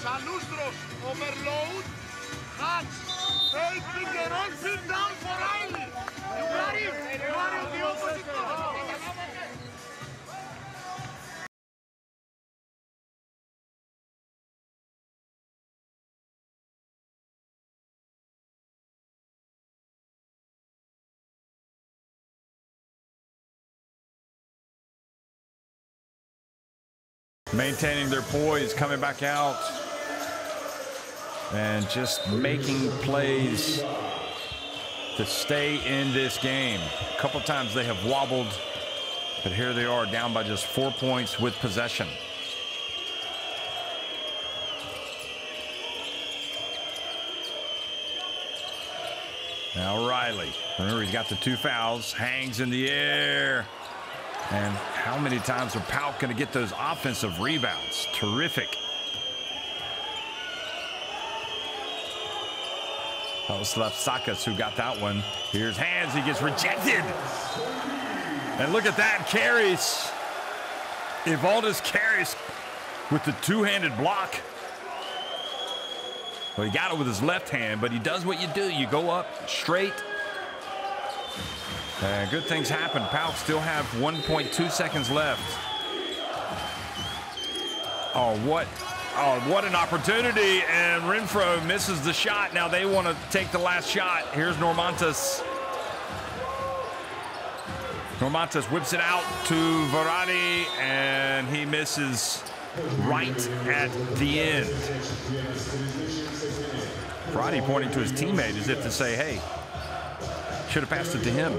Salustros, overload, hands. Taking the wrong feet down for Riley. You got him. You are on the opposite side. Maintaining their poise, coming back out, and just making plays to stay in this game. A couple times they have wobbled, but here they are down by just 4 points with possession. Now Riley, remember he's got the 2 fouls, hangs in the air. And how many times are PAOK going to get those offensive rebounds? Terrific. That was Lapsakis who got that one. Here's hands. He gets rejected. And look at that. Carries. Evaldis carries with the 2-handed block. Well, he got it with his left hand, but he does what you do. You go up straight. And good things happen. PAOK still have 1.2 seconds left. Oh, what an opportunity. And Renfro misses the shot. Now they want to take the last shot. Here's Normantas. Normantas whips it out to Varadi, and he misses right at the end. Varadi pointing to his teammate as if to say, hey, should have passed it to him.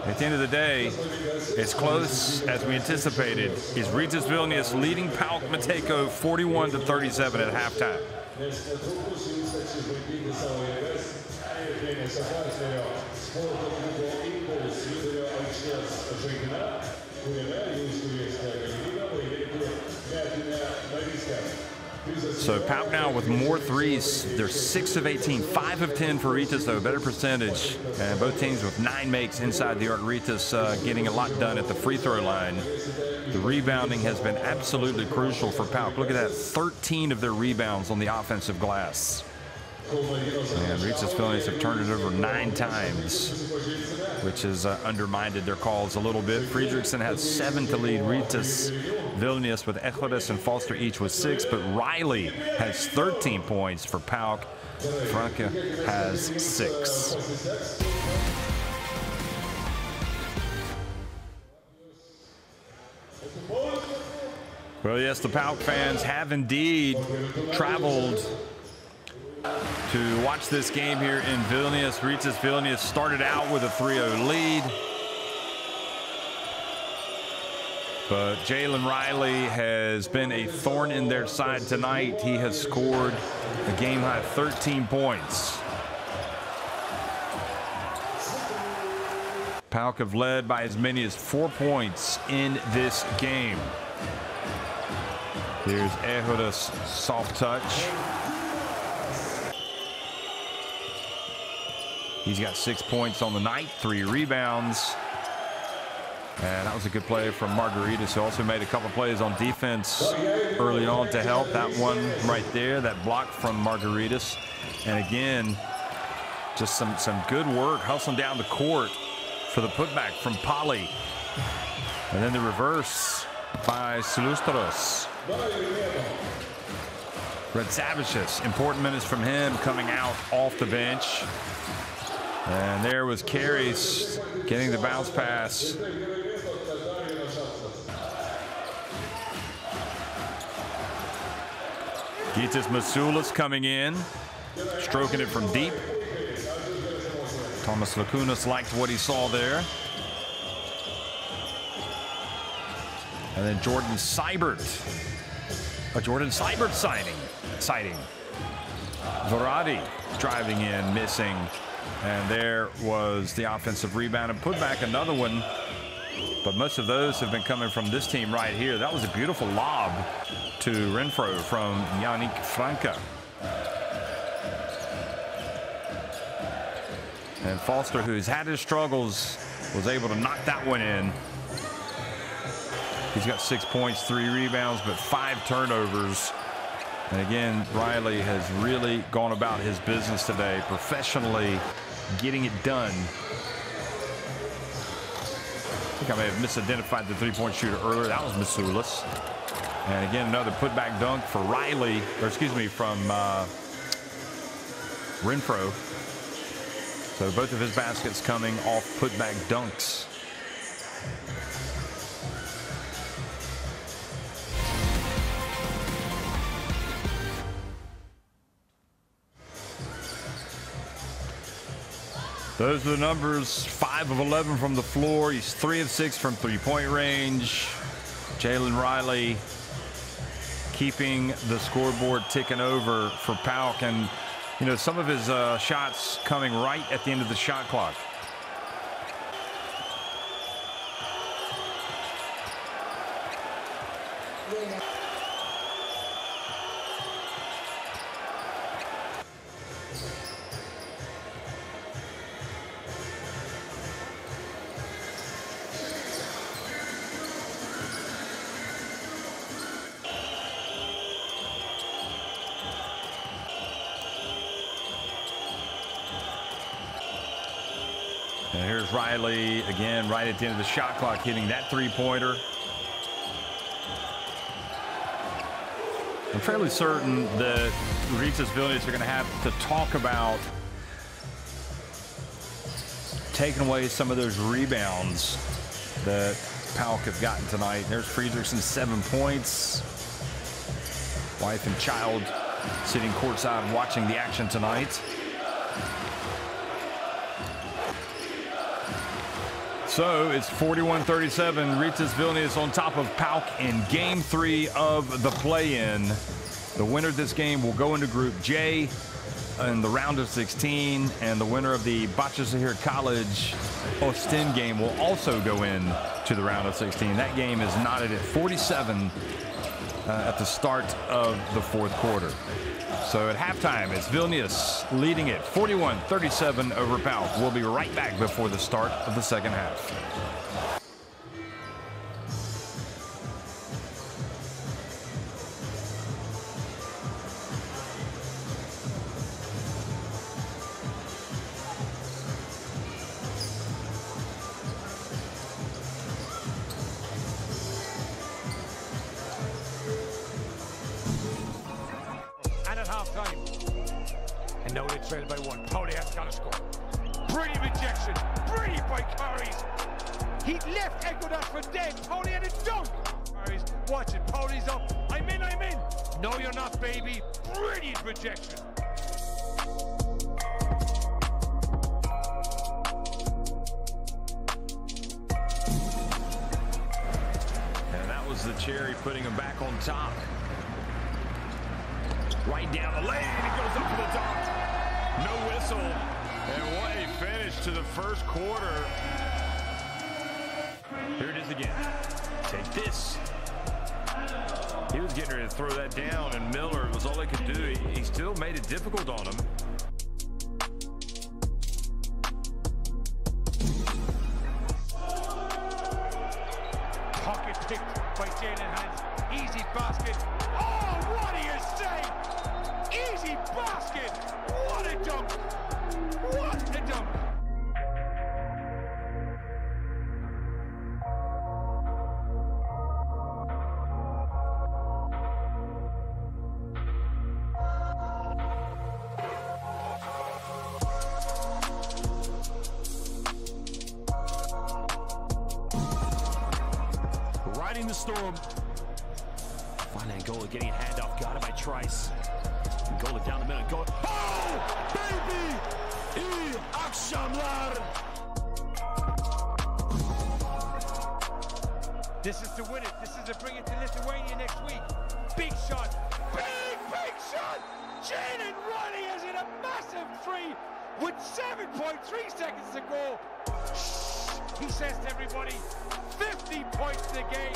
At the end of the day, it's close as we anticipated. Is Rytas Vilnius leading PAOK Mateco 41-37 at halftime. So PAOK now with more threes. They're 6 of 18, 5 of 10 for Rytas, though better percentage. And both teams with 9 makes inside the arc. Rytas getting a lot done at the free throw line. The rebounding has been absolutely crucial for PAOK. Look at that, 13 of their rebounds on the offensive glass. And Rytas Vilnius have turned it over 9 times, which has undermined their calls a little bit. Fredriksson has 7 to lead Rytas Vilnius with Echodas and Foster each with 6, but Riley has 13 points for PAOK. Franke has 6. Well, yes, the PAOK fans have indeed traveled to watch this game here in Vilnius. Rytas Vilnius started out with a 3-0 lead. But Jalen Riley has been a thorn in their side tonight. He has scored a game-high 13 points. PAOK have led by as many as 4 points in this game. Here's Ehoda's soft touch. He's got 6 points on the night, 3 rebounds. And that was a good play from Margaritas, who also made a couple plays on defense early on to help. That one right there, that block from Margaritas. And again, just some good work hustling down the court for the putback from Polly. And then the reverse by Silustros. Red Savages, important minutes from him coming out off the bench. And there was Carries getting the bounce pass. Gytis Masulis coming in, stroking it from deep. Thomas Lakunas liked what he saw there. And then Jordan Seibert. A Jordan Seibert sighting. Varadi driving in, missing. And there was the offensive rebound and put back another one. But most of those have been coming from this team right here. That was a beautiful lob to Renfro from Yannick Franca. And Foster, who's had his struggles, was able to knock that one in. He's got 6 points, 3 rebounds, but 5 turnovers. And again, Riley has really gone about his business today, professionally getting it done. I think I may have misidentified the three-point shooter earlier. That was Masulis. And again, another putback dunk for Riley, or excuse me, from Renfro. So both of his baskets coming off putback dunks. Those are the numbers. 5 of 11 from the floor. He's 3 of 6 from three-point range. Jalen Riley keeping the scoreboard ticking over for PAOK. And, you know, some of his shots coming right at the end of the shot clock. And here's Riley again right at the end of the shot clock, hitting that three-pointer. I'm fairly certain that Rytas Vilnius are going to have to talk about taking away some of those rebounds that PAOK have gotten tonight. There's Friedrichsen, 7 points. Wife and child sitting courtside watching the action tonight. So it's 41-37. Rytas Vilnius on top of PAOK in Game 3 of the play-in. The winner of this game will go into Group J in the round of 16, and the winner of the Bahçeşehir College Austin game will also go in to the round of 16. That game is knotted at 47 at the start of the fourth quarter. So at halftime, it's Vilnius leading it 41-37 over PAOK. We'll be right back before the start of the second half. And now they trail by 1. Paulie has got to score. Brilliant rejection. Brilliant by Carries. He left Ecuador for dead. Paulie had a dunk. Carries, watch it. Paulie's up. I'm in, I'm in. No, you're not, baby. Brilliant rejection. And cherry, putting him back on top. Right down the lane, and he goes up to the top. No whistle. And what a finish to the first quarter. Here it is again. Take this. He was getting ready to throw that down, and Miller, it was all he could do. He still made it difficult on him. Pocket picked by Jalen Hands. Easy basket. Oh, what do you say? Easy basket. What a dunk. What a dunk. Riding the storm. Finally, Angola getting a handoff, got it by Trice. Angola down the middle, go. Oh, baby! İyi akşamlar! This is to win it. This is to bring it to Lithuania next week. Big shot. Big shot! Jalen Riley has hit a massive three with 7.3 seconds to go. Shh, he says to everybody, 50 points in the game.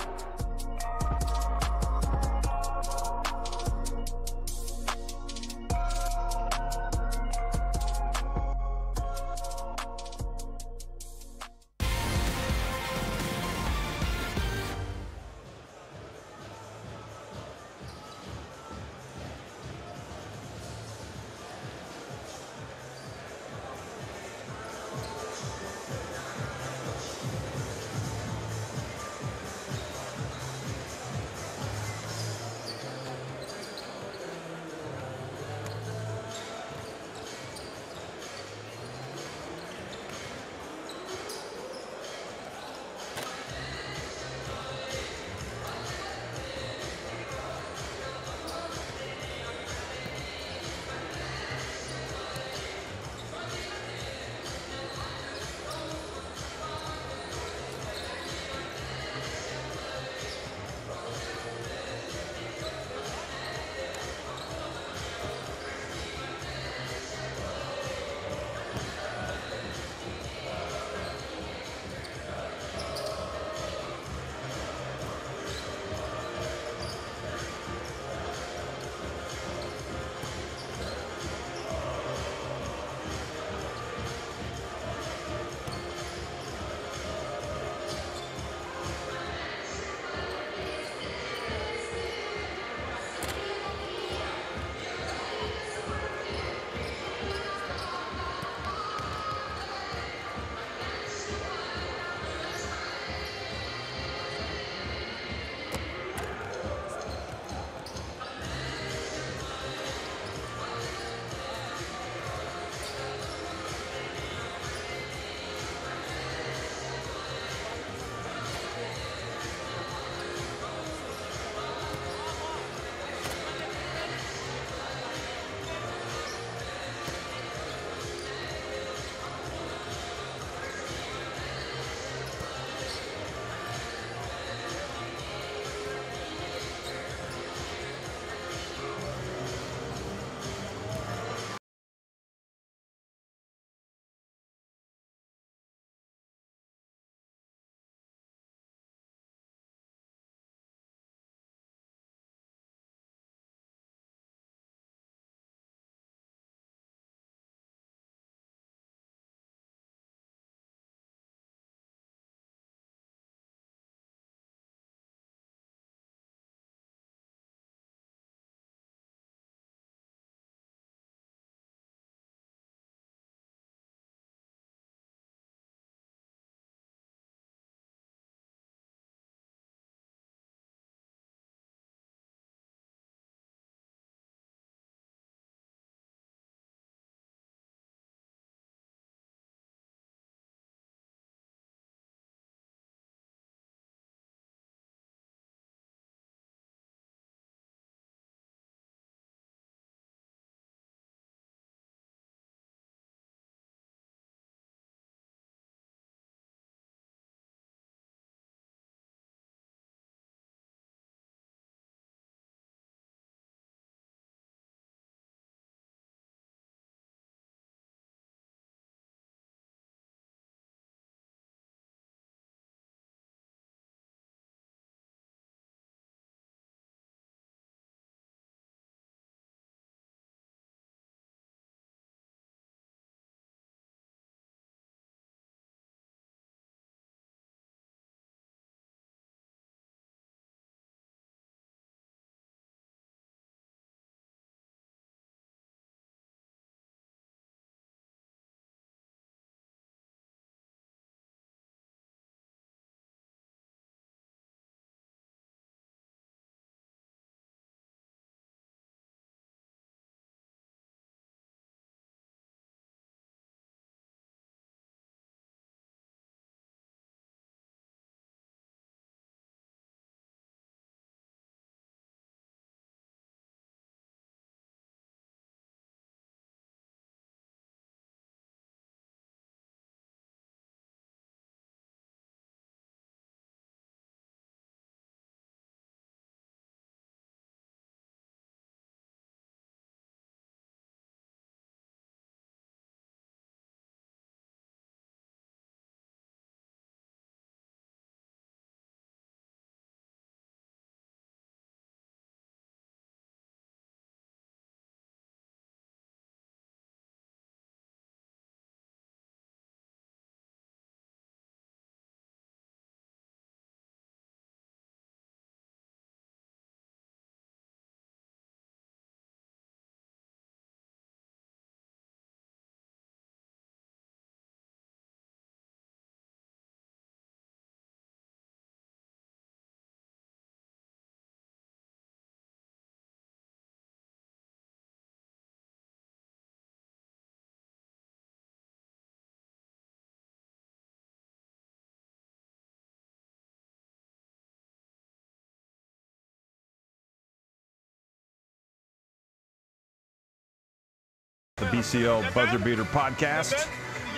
BCL Buzzer Beater podcast,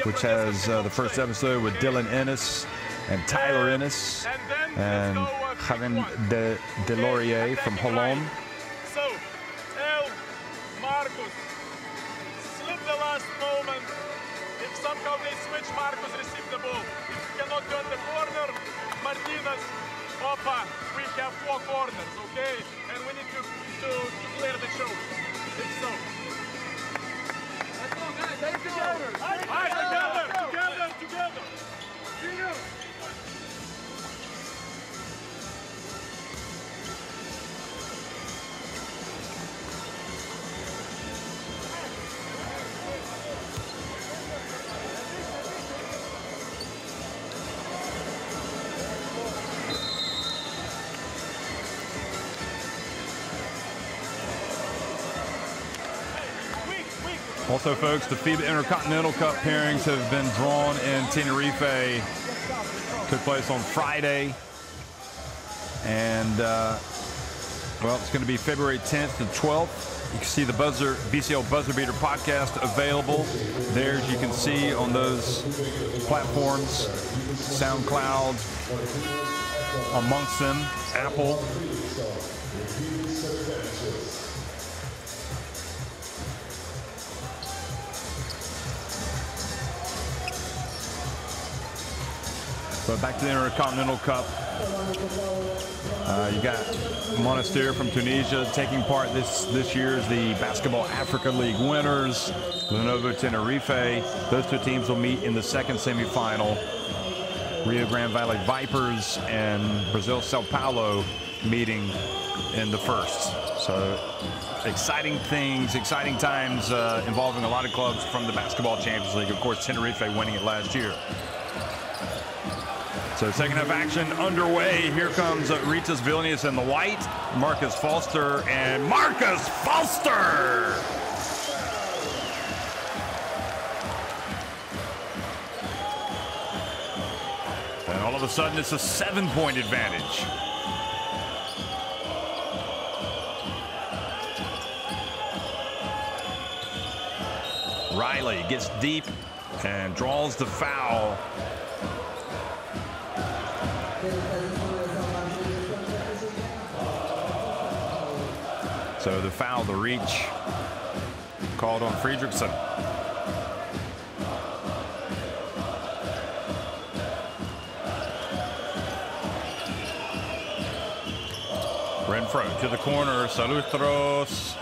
which has the first episode with Dylan Ennis and Tyler Ennis and Javier Delorier from Holland. So, El, Marcus, slip the last moment. If somehow they switch, Marcus receive the ball. If you cannot turn the corner, Martinez, Opa, we have 4 corners, okay? And we need to clear the show. If so. Let's go, guys. Stay together. Together. See you. Also, folks, the FIBA Intercontinental Cup pairings have been drawn in Tenerife. Took place on Friday. And, well, it's going to be February 10th to 12th. You can see the BCL Buzzer Beater podcast available there, as you can see on those platforms. SoundCloud, amongst them, Apple. But back to the Intercontinental Cup. You got Monastir from Tunisia taking part this year as the Basketball Africa League winners. Lenovo Tenerife. Those 2 teams will meet in the second semifinal. Rio Grande Valley Vipers and Brazil Sao Paulo meeting in the first. So exciting things, exciting times involving a lot of clubs from the Basketball Champions League. Of course, Tenerife winning it last year. So second half action underway. Here comes Rytas Vilnius in the white. Marcus Foster and Marcus Foster! And all of a sudden it's a 7-point advantage. Riley gets deep and draws the foul. So the foul, the reach, called on Fredriksson. Renfro to the corner, Salutros.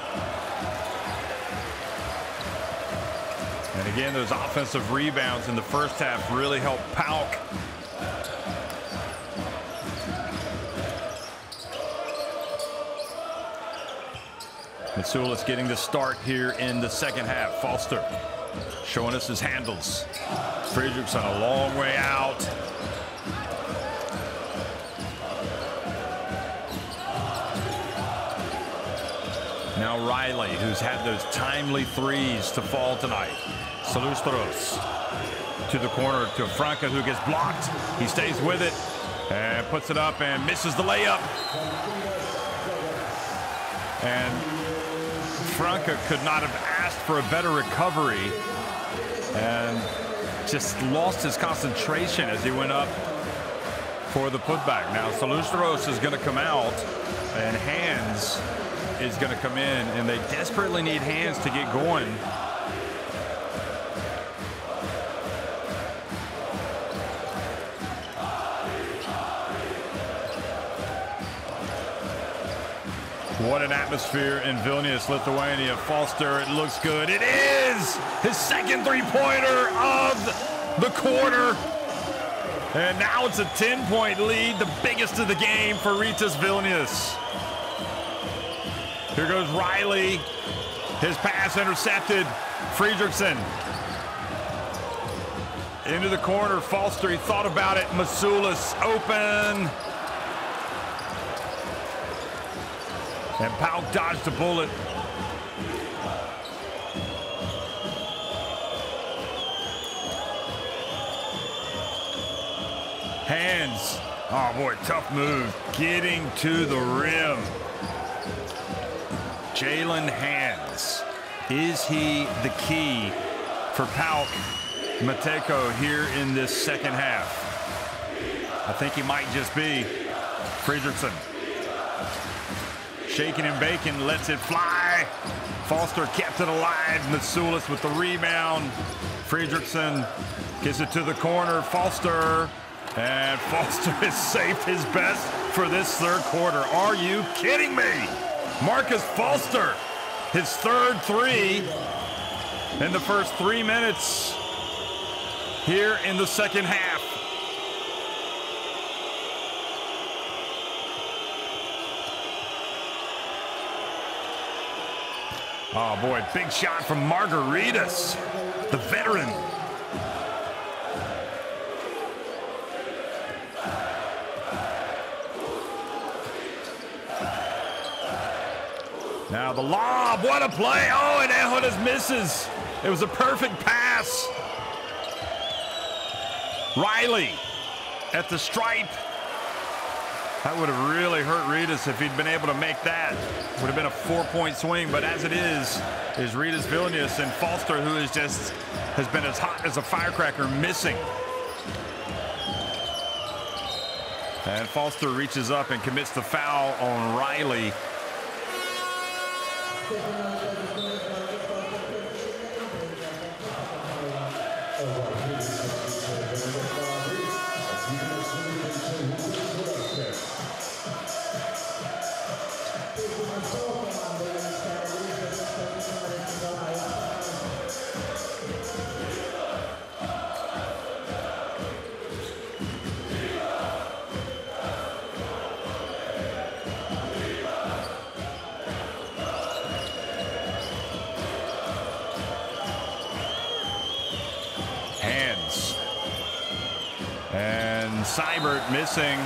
And again, those offensive rebounds in the first half really helped PAOK. Matsoulis getting the start here in the second half. Foster showing us his handles. Fredriksson a long way out. Now Riley, who's had those timely threes to fall tonight. Salustros to the corner to Franca, who gets blocked. He stays with it and puts it up and misses the layup. And Franca could not have asked for a better recovery and just lost his concentration as he went up for the putback. Now Salustros is going to come out and Hands is going to come in, and they desperately need Hands to get going. What an atmosphere in Vilnius, Lithuania. Foster, it looks good. It is his second three-pointer of the quarter. And now it's a 10-point lead, the biggest of the game for Rytas Vilnius. Here goes Riley. His pass intercepted. Fredriksson into the corner. Foster, he thought about it. Matsoulis open. And PAOK dodged a bullet. Hands. Oh, boy, tough move. Getting to the rim. Jalen Hands. Is he the key for PAOK Mateco here in this second half? I think he might just be. Fredrickson. Shaking and baking, lets it fly. Foster kept it alive. Mitsoulas with the rebound. Fredrickson gets it to the corner. Foster. And Foster has saved his best for this third quarter. Are you kidding me? Marcus Foster, his third three in the first 3 minutes here in the second half. Oh boy, big shot from Margaritas, the veteran. Now the lob, what a play. Oh, and Ejodas misses. It was a perfect pass. Riley at the stripe. That would have really hurt Rytas if he'd been able to make that. Would have been a 4-point swing, but as it is Rytas Vilnius and Foster, who is just has been as hot as a firecracker, missing. And Foster reaches up and commits the foul on Riley. And Seibert missing.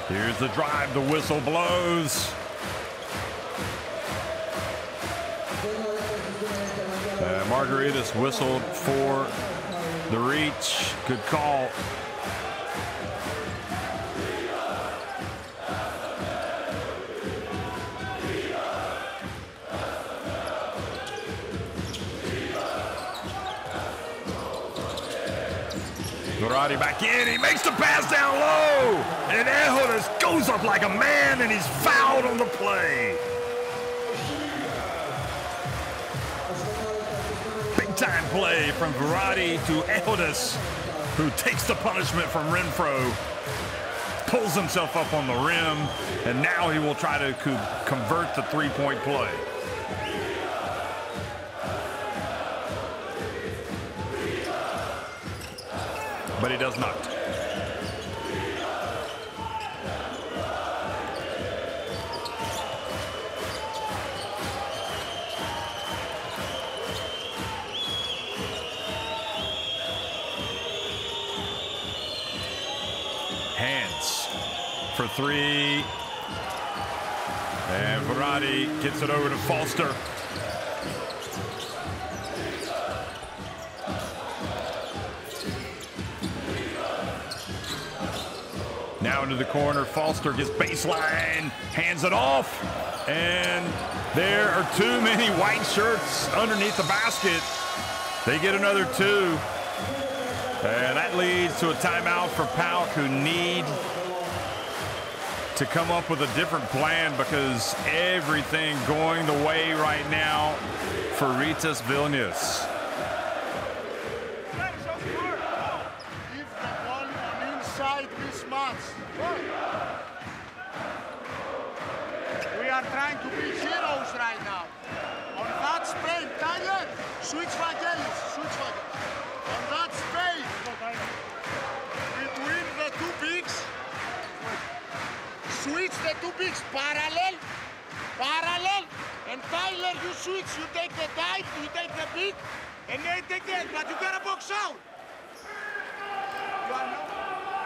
Here's the drive, the whistle blows. Margaritas whistled for the reach. Good call. Dorati back in. He makes the pass down low. And Ejodas goes up like a man, and he's fouled on the play. Time play from Verratti to Ejodas, who takes the punishment from Renfro, pulls himself up on the rim, and now he will try to convert the three-point play. But he does not. Hands for three. And Verratti gets it over to Foster. Now into the corner. Foster gets baseline, hands it off. And there are too many white shirts underneath the basket. They get another two. And that leads to a timeout for PAOK, who need to come up with a different plan, because everything going the way right now for Rytas Vilnius. Give the ball on inside this match. We are trying to be heroes right now. On that spray, Tyler, switch Vangelis, switch Vangelis. On that space, between the two bigs, switch the two bigs parallel, and Tyler, you switch, you take the dive, you take the big, and they take it, but you gotta box out. You are not.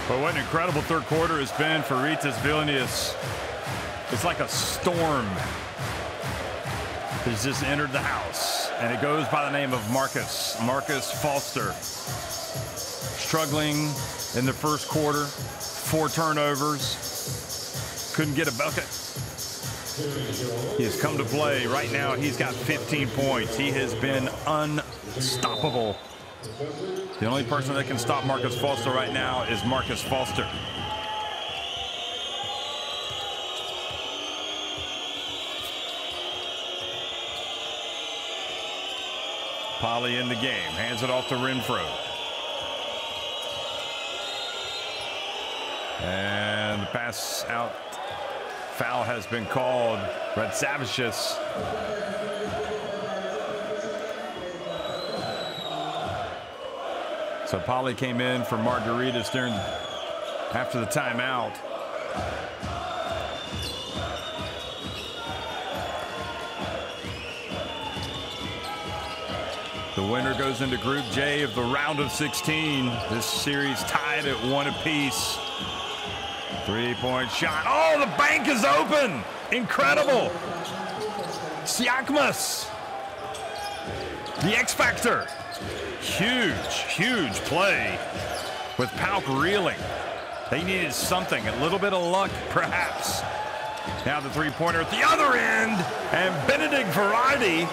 But what an incredible third quarter has been for Rytas Vilnius. It's like a storm has just entered the house, and it goes by the name of Marcus Foster. Struggling in the first quarter, 4 turnovers, couldn't get a bucket. He has come to play. Right now, he's got 15 points. He has been unstoppable. The only person that can stop Marcus Foster right now is Marcus Foster. Polly in the game, hands it off to Renfro. And the pass out, foul has been called. Rytas. So Polly came in for Margaritas after the timeout. The winner goes into Group J of the round of 16. This series tied at 1 apiece. 3-point shot. Oh, the bank is open. Incredible. Siakmas, the X Factor. Huge play with PAOK reeling. They needed something, a little bit of luck, perhaps. Now the three-pointer at the other end, and Benedict Variety.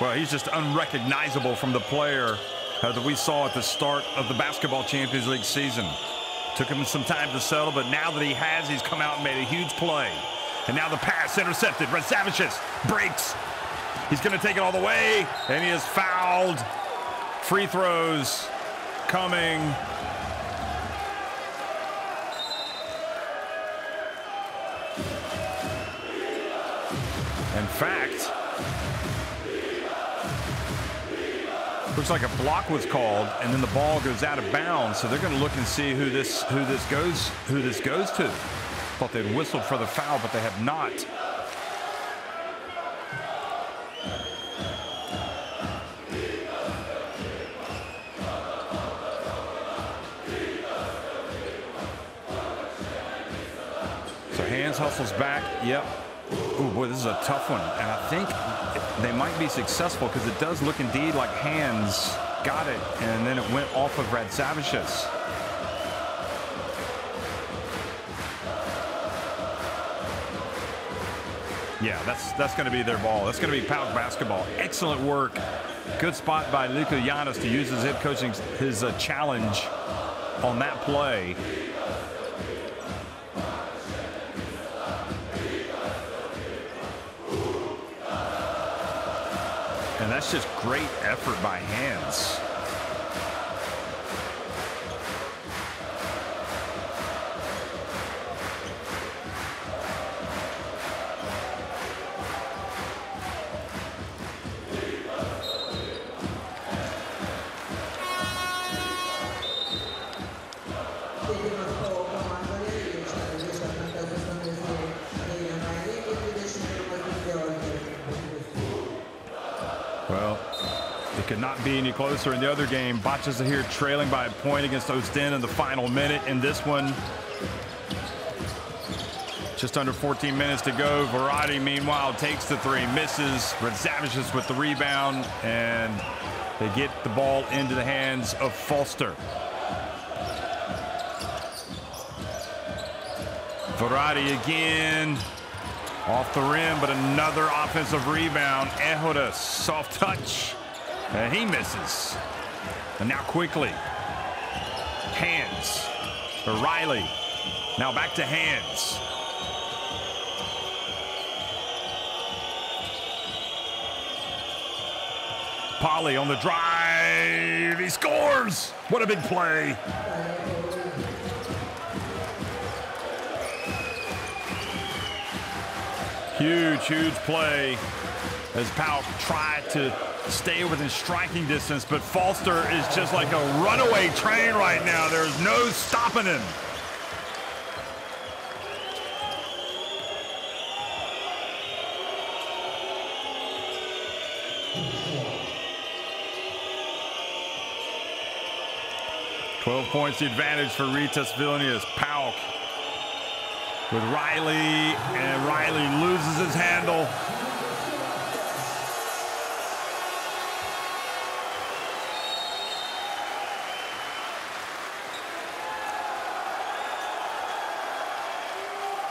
Well, he's just unrecognizable from the player that we saw at the start of the Basketball Champions League season. Took him some time to settle, but now that he's come out and made a huge play. And now the pass intercepted. Rytas breaks. He's going to take it all the way, and he is fouled. Free throws coming. In fact, looks like a block was called, and then the ball goes out of bounds. So they're going to look and see who this goes to. Thought they'd whistled for the foul, but they have not. So Hands hustles back. Yep. Oh boy, this is a tough one, and I think they might be successful because it does look indeed like Hands got it, and then it went off of Rytas. Yeah, that's going to be their ball. That's going to be PAOK basketball. Excellent work. Good spot by Luka Giannis to use his head coaching, his challenge on that play. And that's just great effort by Hands. Well, it could not be any closer in the other game. Botches are here trailing by a point against Ostend in the final minute. In this one, just under 14 minutes to go. Variety, meanwhile, takes the three, misses. Rytas with the rebound, and they get the ball into the hands of Foster. Variety again. Off the rim, but another offensive rebound. Ehodas, soft touch, and he misses. And now quickly, Hands, Riley, now back to Hands. Polly on the drive, he scores! What a big play. Huge play as PAOK try to stay within striking distance, but Falster is just like a runaway train right now. There's no stopping him. Twelve points the advantage for Rytas Vilnius. PAOK with Riley, and Riley loses his handle.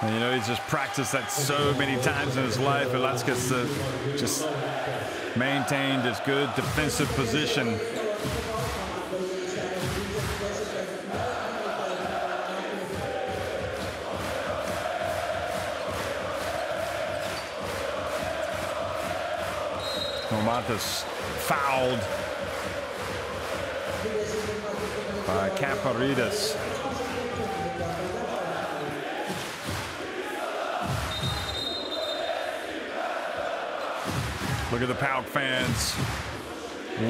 And you know, he's just practiced that so many times in his life, and let's get to just maintain this good defensive position. Normantas fouled by Kaparidas. Look at the PAOK fans.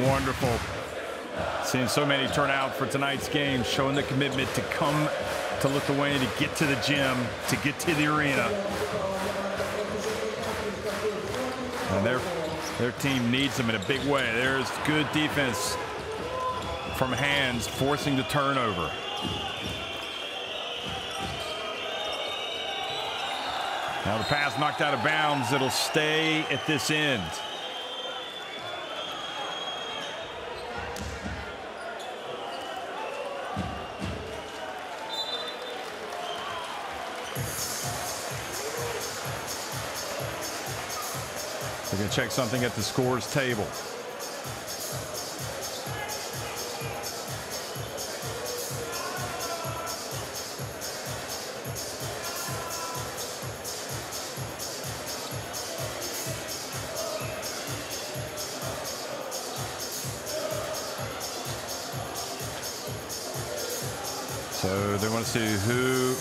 Wonderful. Seeing so many turn out for tonight's game, showing the commitment to come to Lithuania, to get to the gym, to get to the arena. And their team needs them in a big way. There's good defense from Hands, forcing the turnover. Now the pass knocked out of bounds. It'll stay at this end. We're going to check something at the scores table. So they want to see who.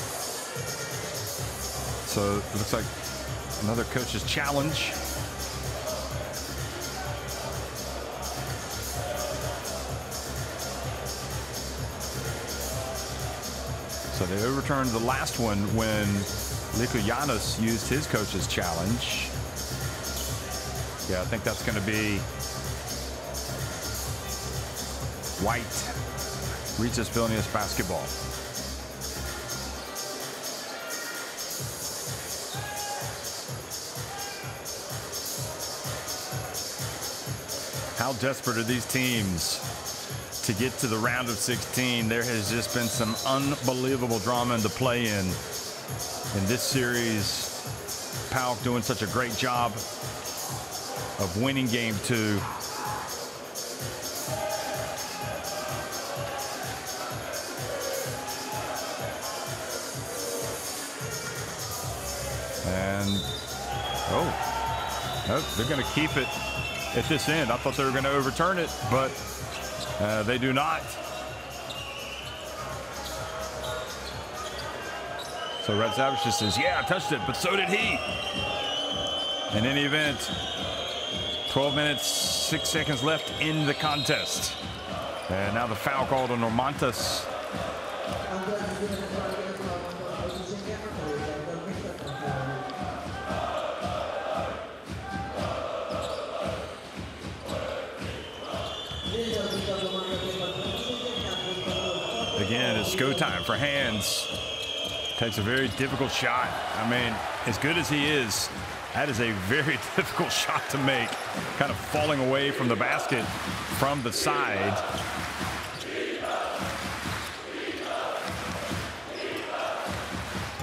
So it looks like another coach's challenge. So they overturned the last one when Likuyanis used his coach's challenge. Yeah, I think that's going to be White, Rytas Vilnius basketball. How desperate are these teams to get to the round of 16? There has just been some unbelievable drama in the play-in this series. PAOK doing such a great job of winning game 2. And oh, they're going to keep it at this end. I thought they were going to overturn it, but they do not. So Red Savage just says, yeah, I touched it, but so did he. In any event, 12 minutes, 6 seconds left in the contest. And now the foul called on Normantas. Again, it's go time for Hands. Takes a very difficult shot. I mean, as good as he is, that is a very difficult shot to make. Kind of falling away from the basket from the side.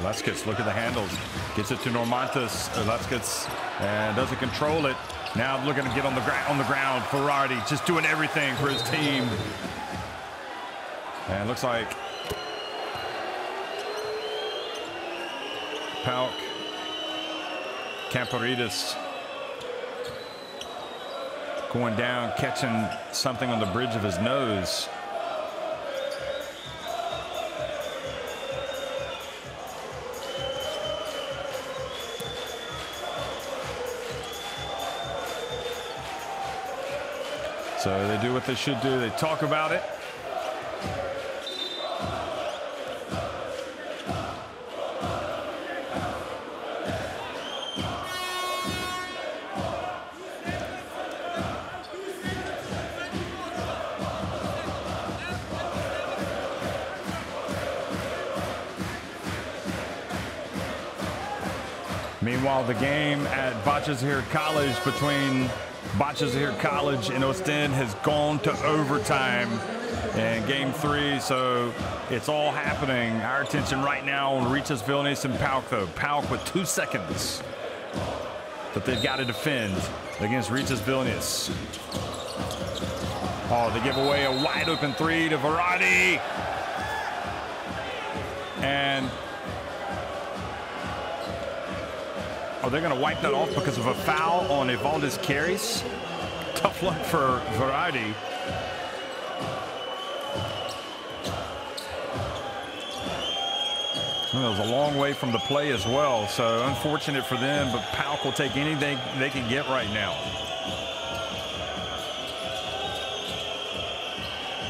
Leskets, look at the handles. Gets it to Normantas. Leskets and doesn't control it. Now looking to get on the ground. Ferrari just doing everything for his team. And it looks like PAOK, Kaparidas going down, catching something on the bridge of his nose. So they do what they should do. They talk about it. Meanwhile, the game at Bahçeşehir College between Bahçeşehir College and Ostend has gone to overtime in game 3, so it's all happening. Our attention right now on Rytas Vilnius and PAOK, though. PAOK with 2 seconds that they've got to defend against Rytas Vilnius. Oh, they give away a wide open 3 to Verratti. And they're going to wipe that off because of a foul on Evaldis Carries. Tough luck for Verratti. That was a long way from the play as well, so unfortunate for them, but PAOK will take anything they can get right now.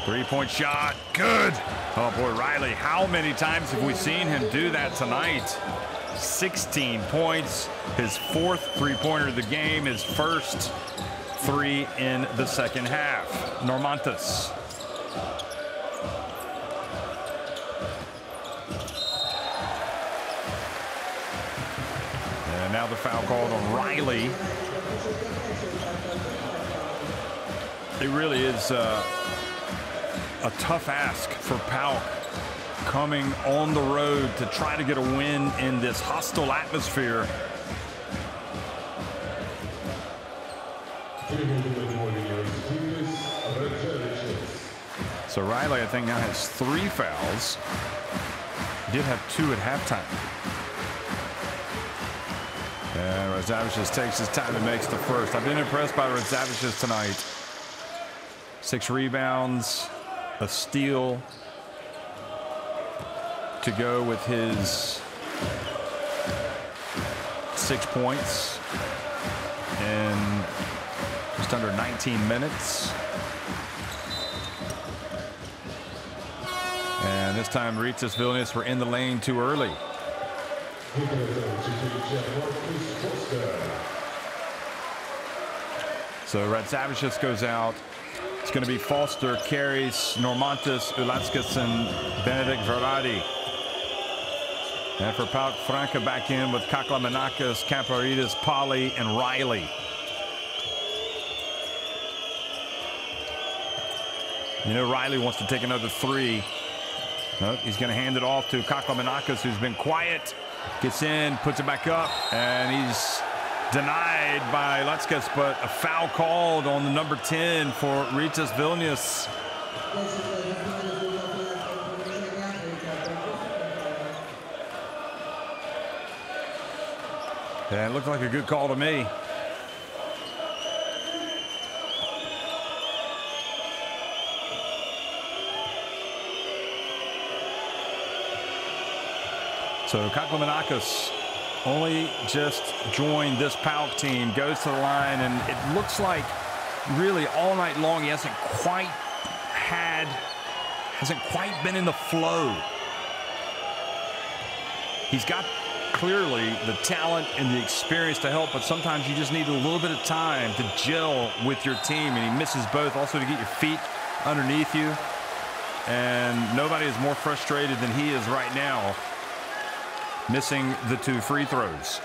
3-point shot, good. Oh boy, Riley, how many times have we seen him do that tonight? 16 points, his 4th three-pointer of the game, his first 3 in the second half. Normantas. And now the foul called on Riley. It really is a tough ask for PAOK, coming on the road to try to get a win in this hostile atmosphere. So Riley, I think, now has 3 fouls. Did have 2 at halftime. And Rytas takes his time and makes the first. I've been impressed by Rytas tonight. 6 rebounds, a steal to go with his 6 points in just under 19 minutes. And this time Rytas Vilnius were in the lane too early. So Rytas goes out. It's going to be Foster, Carries, Normantas, Ulatskas, and Benedict Verratti. And for PAOK, Franca back in with Kaklamanakis, Kamparides, Polly, and Riley. You know Riley wants to take another 3. Nope, he's going to hand it off to Kaklamanakis, who's been quiet. Gets in, puts it back up, and he's denied by Ulatskas, but a foul called on the number 10 for Rytas Vilnius. Yeah, it looked like a good call to me. So Kaklamanakis only just joined this PAOK team, goes to the line, and it looks like really all night long he hasn't quite been in the flow. He's got clearly the talent and the experience to help, but sometimes you just need a little bit of time to gel with your team, and he misses both. Also to get your feet underneath you, and nobody is more frustrated than he is right now, missing the 2 free throws.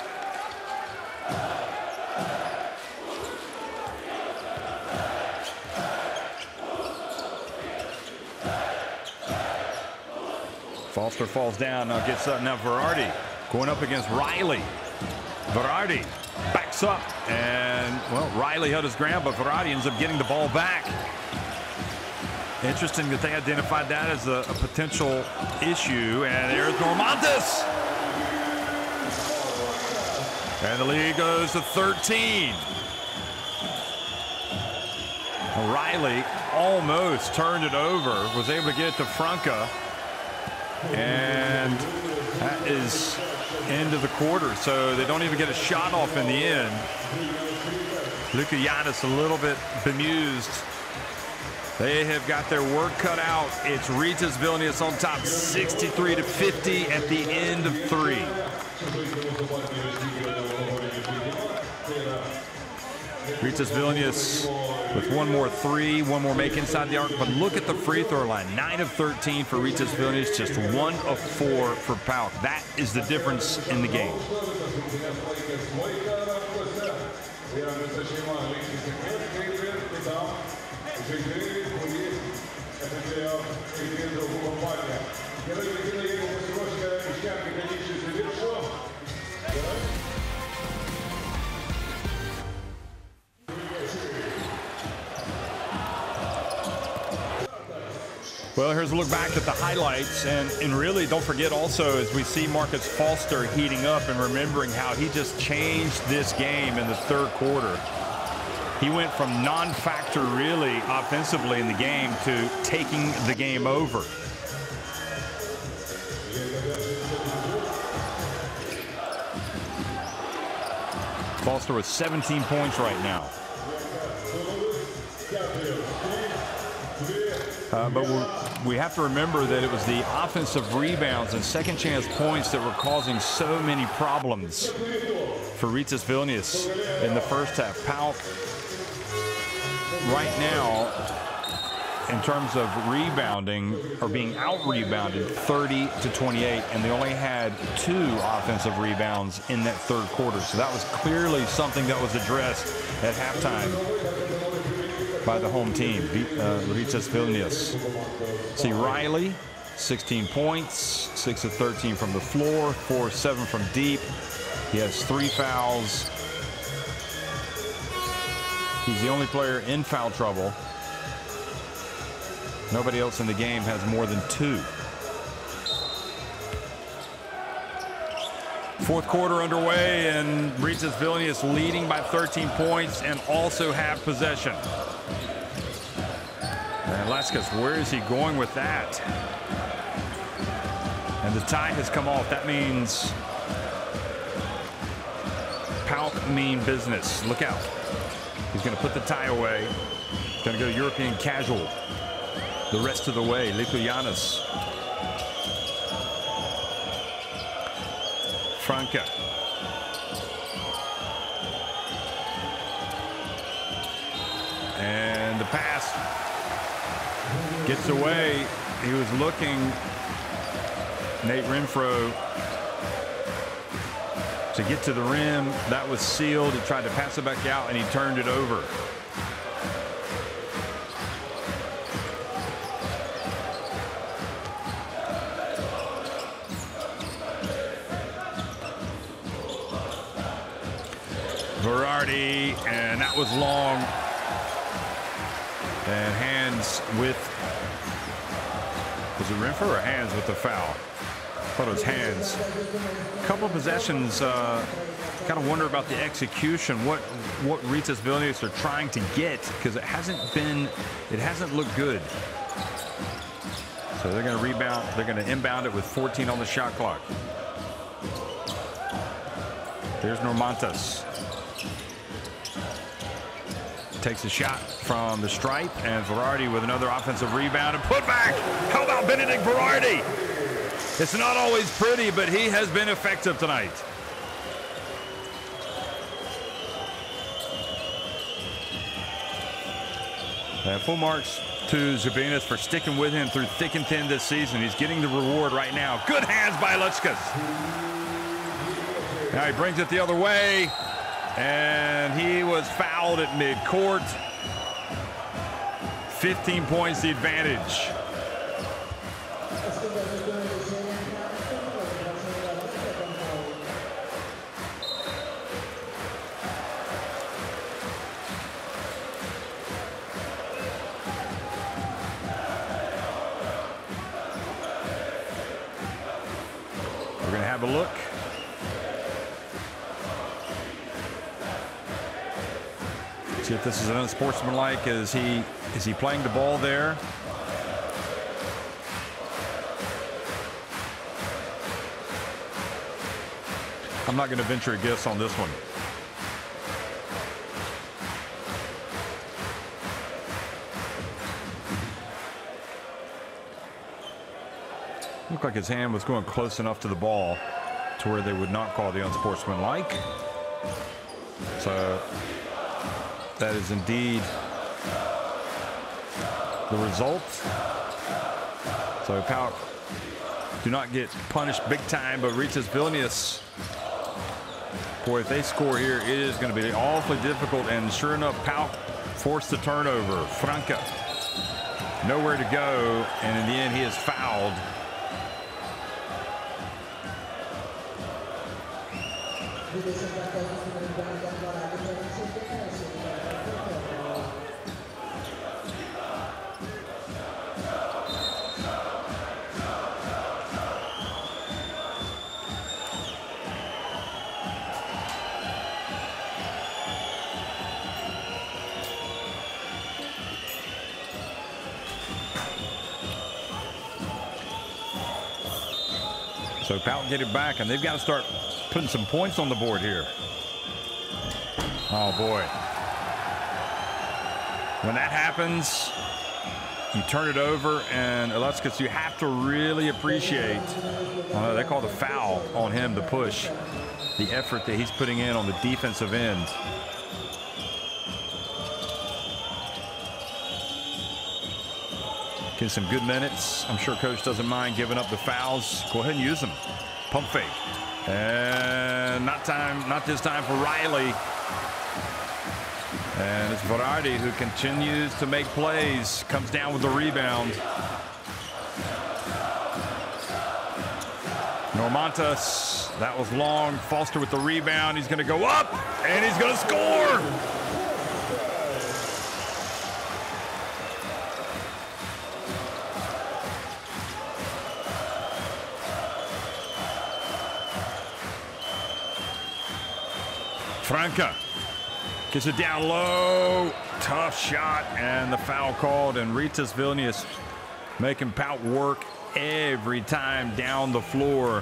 Foster falls down, now gets up. Now Verratti going up against Riley. Verratti backs up, and, well, Riley held his ground, but Verratti ends up getting the ball back. Interesting that they identified that as a potential issue, and there's Normantas. And the lead goes to 13. Riley almost turned it over, was able to get it to Franca. And that is end of the quarter, so they don't even get a shot off in the end. Luka Giannis a little bit bemused They have got their work cut out. It's Rytas Vilnius on top, 63-50 at the end of 3. Rytas Vilnius with one more 3, one more make inside the arc. But look at the free throw line, 9 of 13 for Rytas Vilnius, just 1 of 4 for PAOK. That is the difference in the game. Well, here's a look back at the highlights, and really don't forget also as we see Marcus Foster heating up and remembering how he just changed this game in the 3rd quarter. He went from non-factor really offensively in the game to taking the game over. Foster with 17 points right now. But we have to remember that it was the offensive rebounds and second chance points that were causing so many problems for Rytas Vilnius in the first half. PAOK right now, in terms of rebounding, are being out-rebounded 30-28, and they only had 2 offensive rebounds in that 3rd quarter. So that was clearly something that was addressed at halftime by the home team, Rytas Vilnius. See Riley, 16 points, 6 of 13 from the floor, 4 of 7 from deep. He has 3 fouls. He's the only player in foul trouble. Nobody else in the game has more than 2. 4th quarter underway, and Rytas Vilnius leading by 13 points and also have possession. And Leskis, where is he going with that? And the tie has come off. That means PAOK mean business. Look out. He's going to put the tie away. Going to go European casual the rest of the way. Likuyanis. Franca. And the pass gets away. He was looking, Nate Renfro, to get to the rim. That was sealed. He tried to pass it back out, and he turned it over. Verardi, and that was long. And hands with, was it Renfro or hands with the foul? I thought it was hands. A couple of possessions, kind of wonder about the execution, what Rytas Vilnius are trying to get, because it hasn't looked good. So they're going to rebound, they're going to inbound it with 14 on the shot clock. There's Normantas. Takes a shot from the stripe, and Verardi with another offensive rebound and put back. How about Benedict Verardi? It's not always pretty, but he has been effective tonight. And full marks to Zabinas for sticking with him through thick and thin this season. He's getting the reward right now. Good hands by Leskis. Now he brings it the other way. And he was fouled at midcourt. 15 points the advantage. We're going to have a look. See if this is an unsportsmanlike. Is he playing the ball there? I'm not going to venture a guess on this one. Looked like his hand was going close enough to the ball to where they would not call the unsportsmanlike. So that is indeed the result. So PAOK do not get punished big time, but Rytas Vilnius, boy, if they score here, it is going to be awfully difficult. And sure enough, PAOK forced the turnover. Franca nowhere to go, and in the end, he is fouled. So PAOK get it back, and they've got to start putting some points on the board here. Oh, boy. When that happens, you turn it over, and Aleskis, you have to really appreciate, they call the foul on him to push, the effort that he's putting in on the defensive end. Getting some good minutes. I'm sure coach doesn't mind giving up the fouls. Go ahead and use them. Pump fake. And not this time for Riley. And it's Verardi who continues to make plays. Comes down with the rebound. Normantas, that was long. Foster with the rebound. He's going to go up, and he's going to score. Franca gets it down low. Tough shot, and the foul called. And Rytas Vilnius making PAOK work every time down the floor.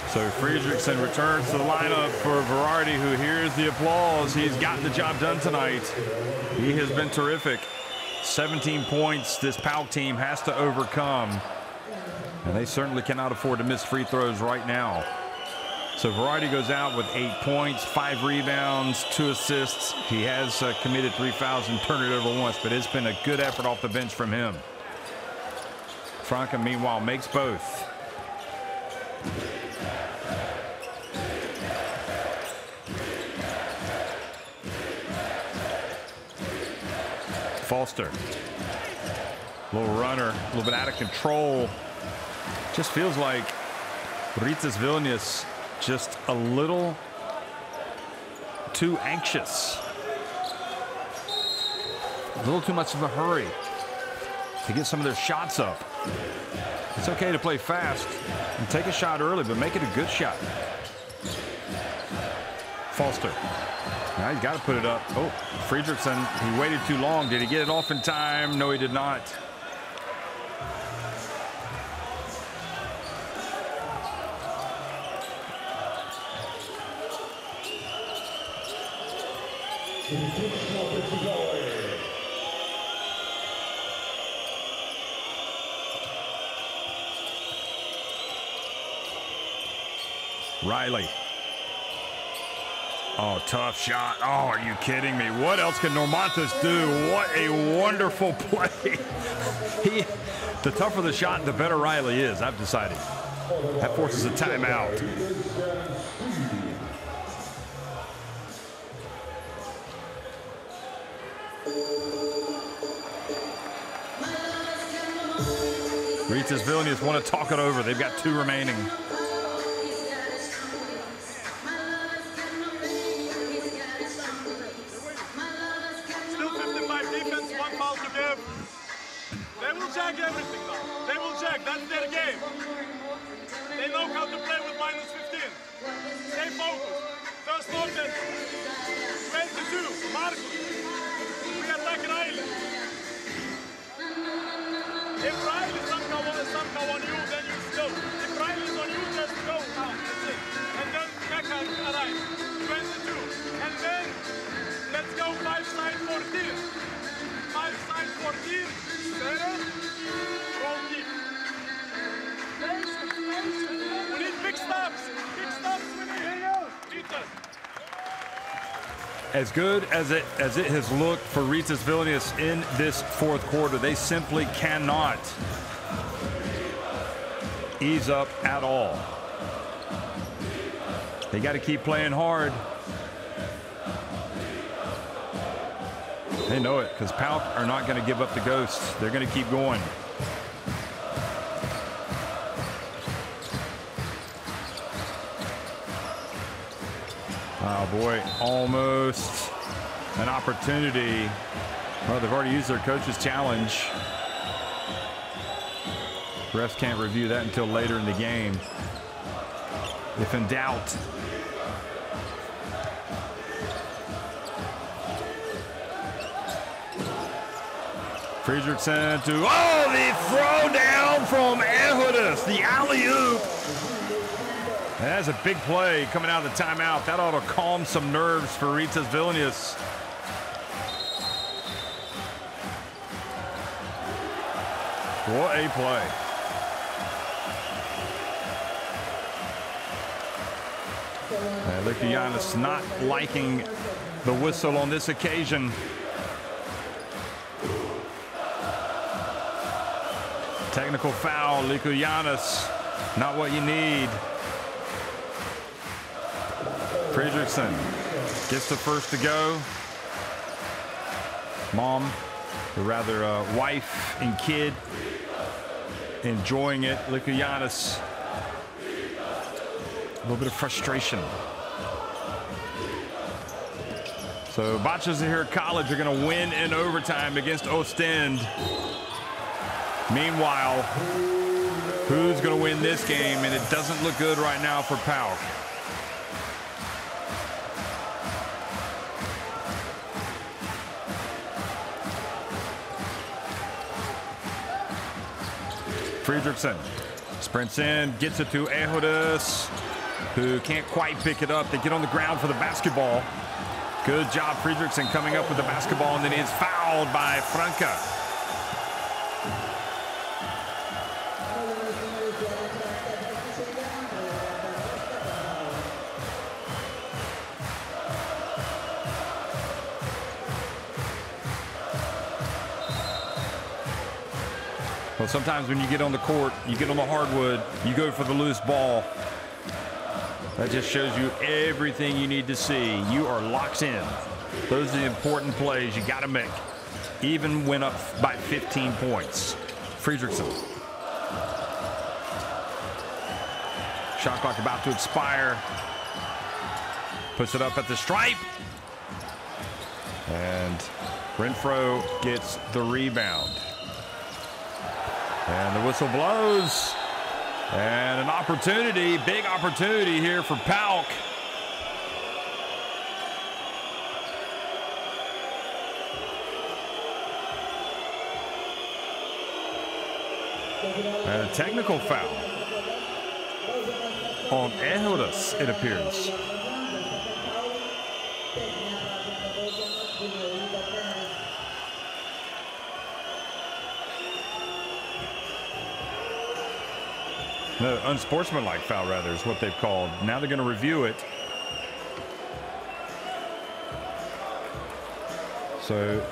So Fredriksson returns to the lineup for Verardi, who hears the applause. He's gotten the job done tonight. He has been terrific. 17 points this PAOK team has to overcome. And they certainly cannot afford to miss free throws right now. So Verardi goes out with 8 points, 5 rebounds, 2 assists. He has committed 3 fouls and turned it over once, but it's been a good effort off the bench from him. Franca, meanwhile, makes both. Foster, little runner, a little bit out of control. Just feels like Rytas Vilnius just a little too anxious. A little too much of a hurry to get some of their shots up. It's okay to play fast and take a shot early, but make it a good shot. Foster. Now he's got to put it up. Oh, Fredriksson, he waited too long. Did he get it off in time? No, he did not. Riley. Oh, tough shot. Oh, are you kidding me? What else can Normantas do? What a wonderful play. The tougher the shot, the better Riley is, I've decided. That forces a timeout. Rytas Vilnius want to talk it over. They've got 2 remaining. They will check everything now. They will check. That's their game. They know how to play with -15. Stay focused. First option. 22. Marcus. We attack Riley. If Riley somehow on you, then you go. If Riley's on you, just go out. That's it. And then back As good as it has looked for Rytas Vilnius in this fourth quarter, they simply cannot ease up at all. They got to keep playing hard. They know it, because PAOK are not going to give up the ghosts. They're going to keep going. Oh boy, almost an opportunity. Well, they've already used their coach's challenge. Refs can't review that until later in the game. If in doubt. Fredriksson to, oh, the throw down from Ehudis, the alley-oop. That's a big play coming out of the timeout. That ought to calm some nerves for Rytas Vilnius. What a play. Lykogiannis not liking the whistle on this occasion. Technical foul, Lykogiannis, not what you need. Fredriksson gets the first to go. Mom, or rather wife and kid, enjoying it. Lykogiannis, a little bit of frustration. So Bocces here at college are going to win in overtime against Ostend. Meanwhile, who's going to win this game? And it doesn't look good right now for PAOK. Fredriksson sprints in, gets it to Ehudis, who can't quite pick it up. They get on the ground for the basketball. Good job, Fredriksson, coming up with the basketball, and then he is fouled by Franca. Well, sometimes when you get on the court, you get on the hardwood, you go for the loose ball. That just shows you everything you need to see. You are locked in. Those are the important plays you got to make, even when up by 15 points. Fredriksson. Shot clock about to expire. Puts it up at the stripe. And Renfro gets the rebound. And the whistle blows. And an opportunity, big opportunity here for PAOK. And a technical foul on Ehudis, it appears. No, unsportsmanlike foul, rather, is what they've called. Now they're going to review it. So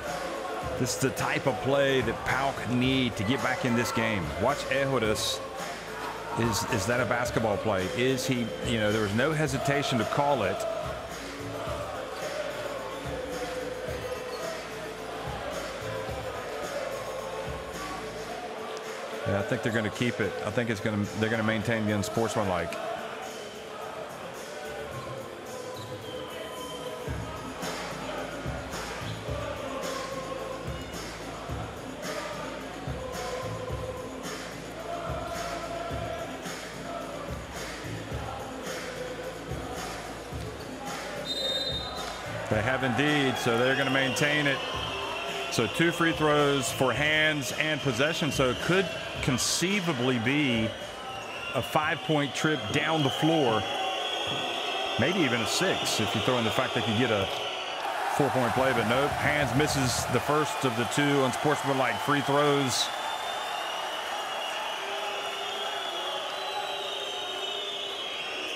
this is the type of play that PAOK need to get back in this game. Watch Ehudis. Is that a basketball play? Is he, there was no hesitation to call it. Yeah, I think they're going to keep it. I think they're going to maintain the unsportsmanlike. They have indeed, so they're going to maintain it. So 2 free throws for hands and possession, so it could conceivably be a 5-point trip down the floor, maybe even a 6 if you throw in the fact they could get a 4-point play, but nope. Hands misses the first of the 2 unsportsmanlike free throws.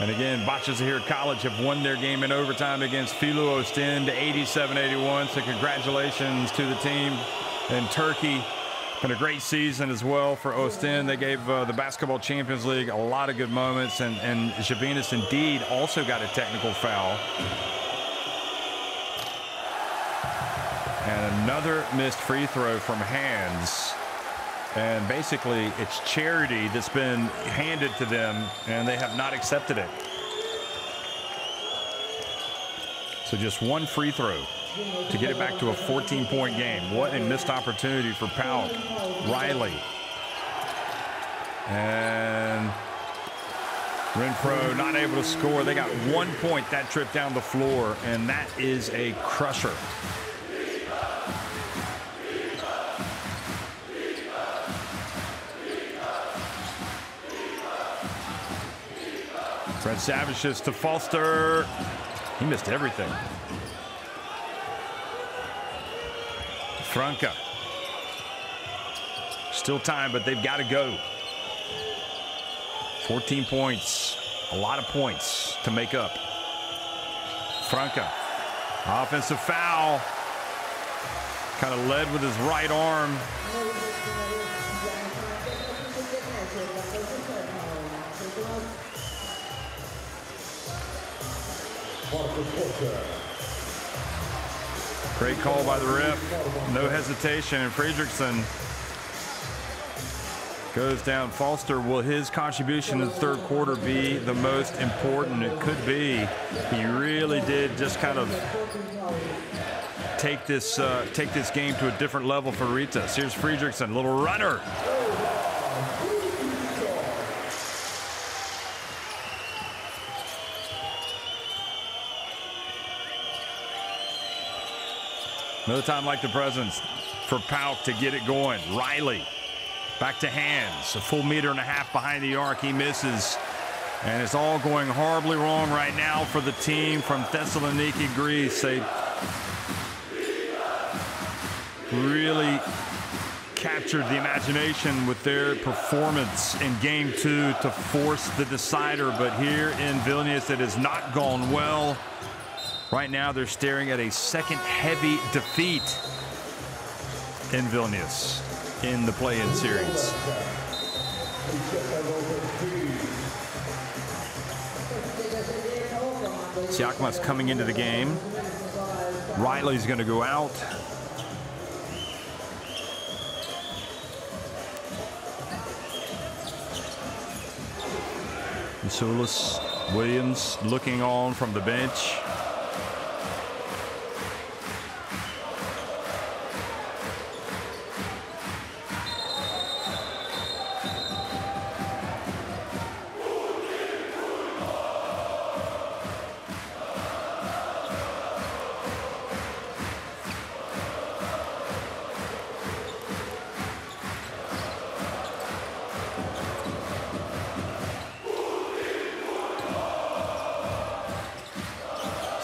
And again, Bahçeşehir College have won their game in overtime against Filo Ostend 87-81. So congratulations to the team in Turkey. Been a great season as well for Ostend. They gave the Basketball Champions League a lot of good moments. And Vilnius indeed also got a technical foul. And another missed free throw from Hands. And basically, it's charity that's been handed to them, and they have not accepted it. So just one free throw to get it back to a 14-point game. What a missed opportunity for PAOK. Riley. And Renfro not able to score. They got 1 point that trip down the floor, and that is a crusher. Fred Savages to Foster. He missed everything. Franca. Still time, but they've got to go. 14 points. A lot of points to make up. Franca. Offensive foul. Kind of led with his right arm. Great call by the ref. No hesitation. And Fredriksson goes down. Foster, will his contribution in the third quarter be the most important? It could be. He really did just kind of take this game to a different level for Rytas. Here's Fredriksson, little runner. No time like the present for PAOK to get it going. Riley back to Hands. A full 1.5 meters behind the arc. He misses. And it's all going horribly wrong right now for the team from Thessaloniki, Greece. They really captured the imagination with their performance in Game 2 to force the decider. But here in Vilnius, it has not gone well. Right now, they're staring at a second heavy defeat in Vilnius in the play-in series. Siakama's coming into the game. Riley's going to go out. Sulis Williams looking on from the bench.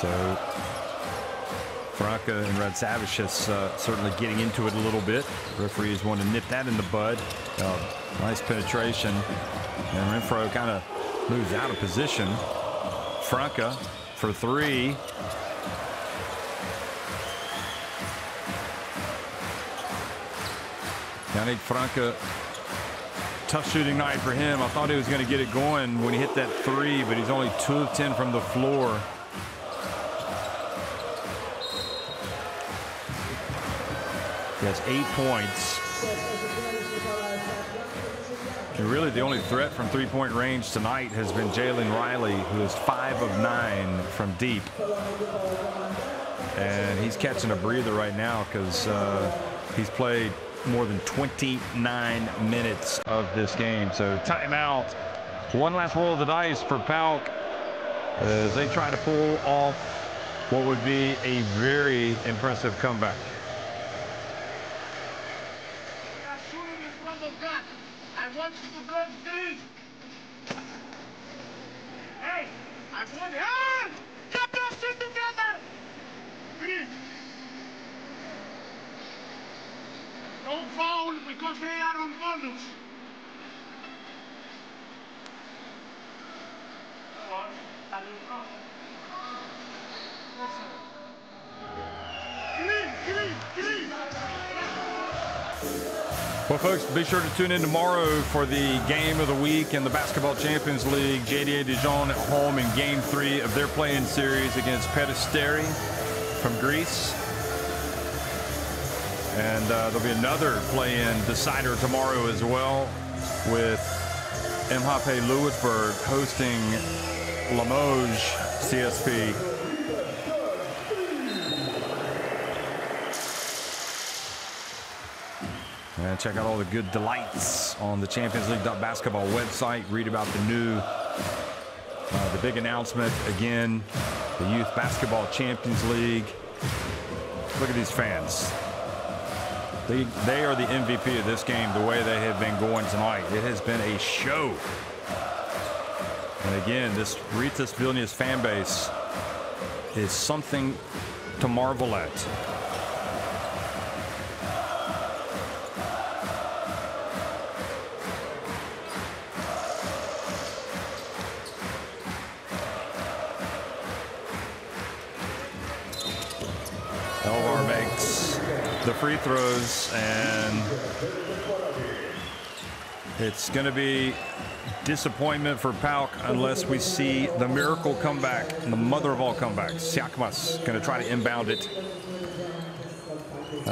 So Franca and Red Savage is certainly getting into it a little bit. Referees want to nip that in the bud. Nice penetration. And Renfro kind of moves out of position. Franca for three. Yannick Franca, tough shooting night for him. I thought he was going to get it going when he hit that three, but he's only 2 of 10 from the floor. He has 8 points. And really the only threat from three-point range tonight has been Jalen Riley, who is 5 of 9 from deep. And he's catching a breather right now because he's played more than 29 minutes of this game. So timeout. One last roll of the dice for PAOK as they try to pull off what would be a very impressive comeback. I want you to go deep. Hey, I want you. Get that shit together. Please. Don't foul because they are on bonus. Come on. Well, folks, be sure to tune in tomorrow for the game of the week in the Basketball Champions League. JDA Dijon at home in Game 3 of their play-in series against Peristeri from Greece. And there'll be another play-in decider tomorrow as well, with MHP Lewisburg hosting Limoges CSP. And check out all the good delights on the Champions League.basketball website. Read about the new, the big announcement again, the Youth Basketball Champions League. Look at these fans. They are the MVP of this game, the way they have been going tonight. It has been a show. And again, this Rytas Vilnius fan base is something to marvel at. Elvar makes the free throws, and it's going to be disappointment for PAOK unless we see the miracle comeback, the mother of all comebacks. Siakmas going to try to inbound it.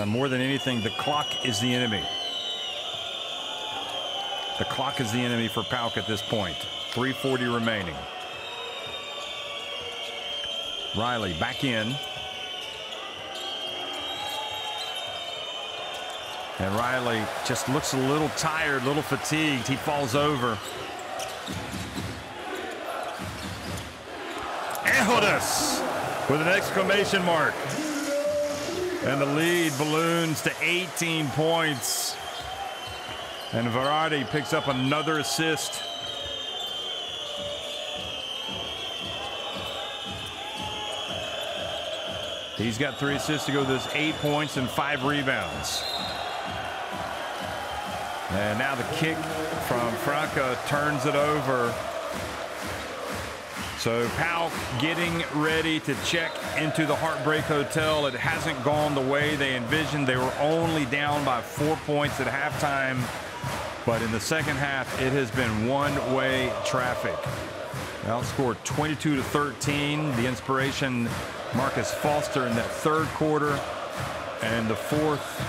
More than anything, the clock is the enemy. The clock is the enemy for PAOK at this point. 3:40 remaining. Riley back in. And Riley just looks a little tired, a little fatigued. He falls over. Ehodas with an exclamation mark. And the lead balloons to 18 points. And Verratti picks up another assist. He's got 3 assists to go. There's 8 points and 5 rebounds. And now the kick from Franca turns it over. So PAOK getting ready to check into the Heartbreak Hotel. It hasn't gone the way they envisioned. They were only down by 4 points at halftime. But in the second half, it has been one-way traffic. Outscored 22-13. The inspiration, Marcus Foster in that third quarter. And the fourth,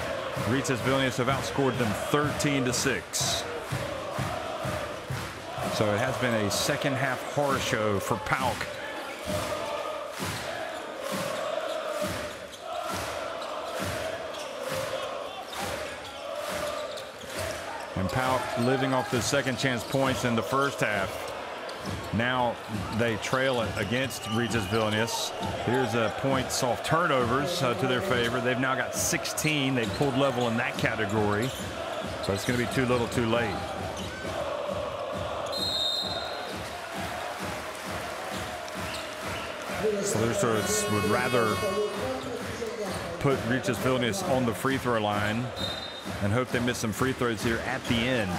Rytas Vilnius have outscored them 13-6. So it has been a second half horror show for PAOK. And PAOK living off the second chance points in the first half. Now they trail it against Rytas Vilnius. Here's a points off turnovers to their favor. They've now got 16. They've pulled level in that category. So it's going to be too little too late. Salustros would rather put Rytas Vilnius on the free throw line and hope they miss some free throws here at the end.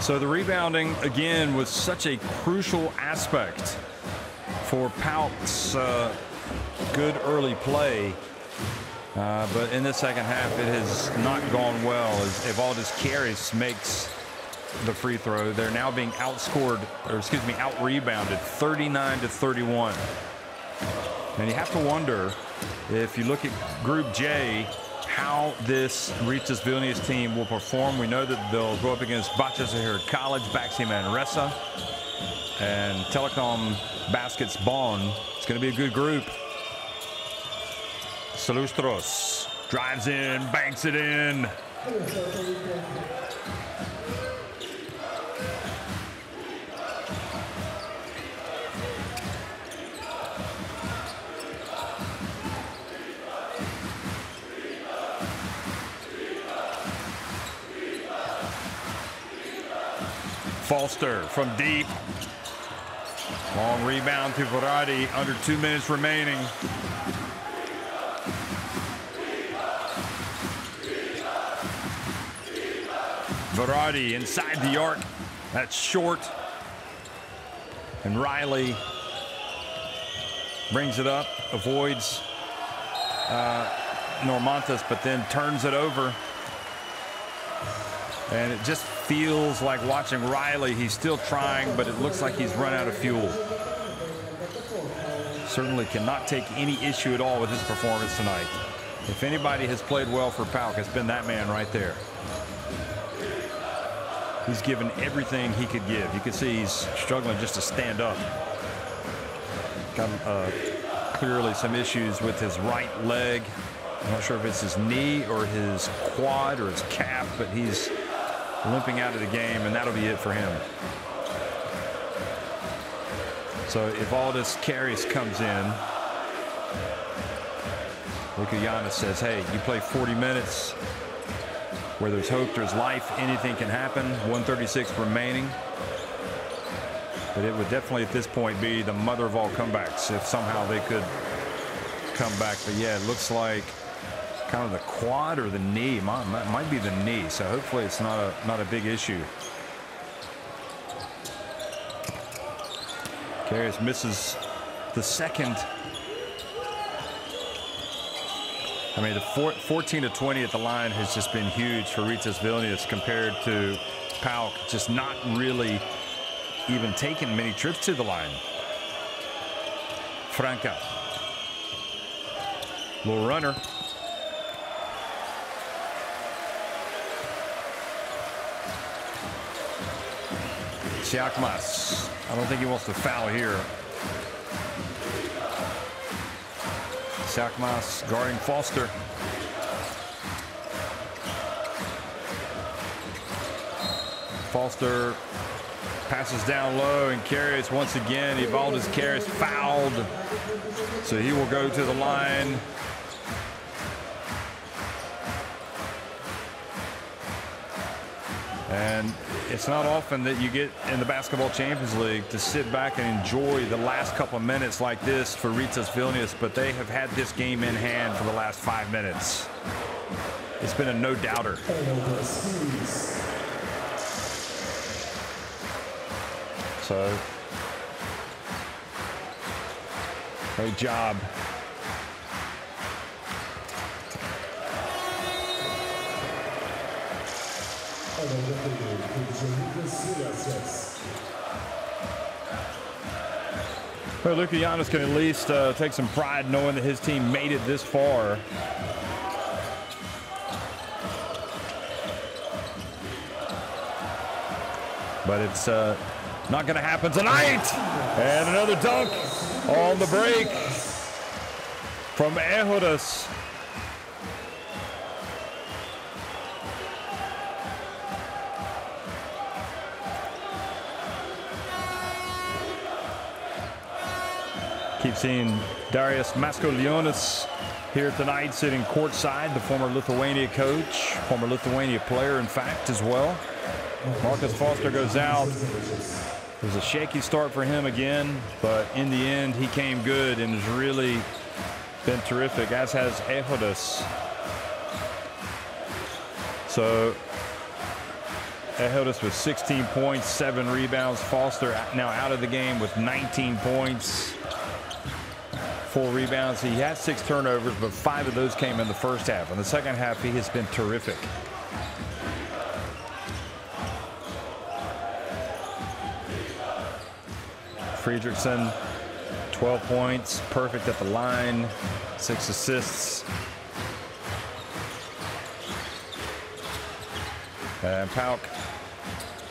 So the rebounding, again, was such a crucial aspect for PAOK's good early play. But in the second half, it has not gone well as Evaldis Keres makes the free throw. They're now being outscored, or excuse me, out-rebounded 39-31. And you have to wonder, if you look at Group J, how this Rytas Vilnius team will perform. We know that they'll go up against Bahçeşehir College, Baxi Manresa, and Telecom Baskets Bonn. It's going to be a good group. Salustros drives in, banks it in. Foster from deep. Long rebound to Verratti. Under 2 minutes remaining. Verratti inside the arc. That's short. And Riley brings it up, avoids Normantas, but then turns it over. And it just feels like watching Riley. He's still trying, but it looks like he's run out of fuel. Certainly cannot take any issue at all with his performance tonight. If anybody has played well for PAOK, it's been that man right there. He's given everything he could give. You can see he's struggling just to stand up. Got clearly some issues with his right leg. I'm not sure if it's his knee or his quad or his calf, but he's limping out of the game, and that'll be it for him. So if Aldis Karius comes in, Lukianis says, hey, you play 40 minutes. Where there's hope, there's life. Anything can happen. 1:36 remaining. But it would definitely at this point be the mother of all comebacks if somehow they could come back. But yeah, it looks like kind of the quad or the knee. Might be the knee. So hopefully it's not a big issue. Karius misses the second. I mean, the 14-20 at the line has just been huge for Rytas Vilnius compared to PAOK, just not really even taking many trips to the line. Franca. Little runner. Siakmas. I don't think he wants to foul here. Siakmas guarding Foster. Foster passes down low, and Karius once again. Aldis Karius fouled, so he will go to the line. And it's not often that you get in the Basketball Champions League to sit back and enjoy the last couple of minutes like this for Rytas Vilnius, but they have had this game in hand for the last 5 minutes. It's been a no-doubter. So, great job. Well, Lukianis can at least take some pride knowing that his team made it this far. But it's not going to happen tonight. And another dunk on the break from Ehodas. Keep seeing Darius Maskolionis here tonight, sitting courtside, the former Lithuania coach, former Lithuania player, in fact, as well. Marcus Foster goes out. It was a shaky start for him again, but in the end, he came good and has really been terrific, as has Ehodas. So Ehodas with 16 points, 7 rebounds. Foster now out of the game with 19 points. 4 rebounds. He had 6 turnovers, but 5 of those came in the first half. In the second half, he has been terrific. Friedrichsen, 12 points, perfect at the line, 6 assists. And PAOK,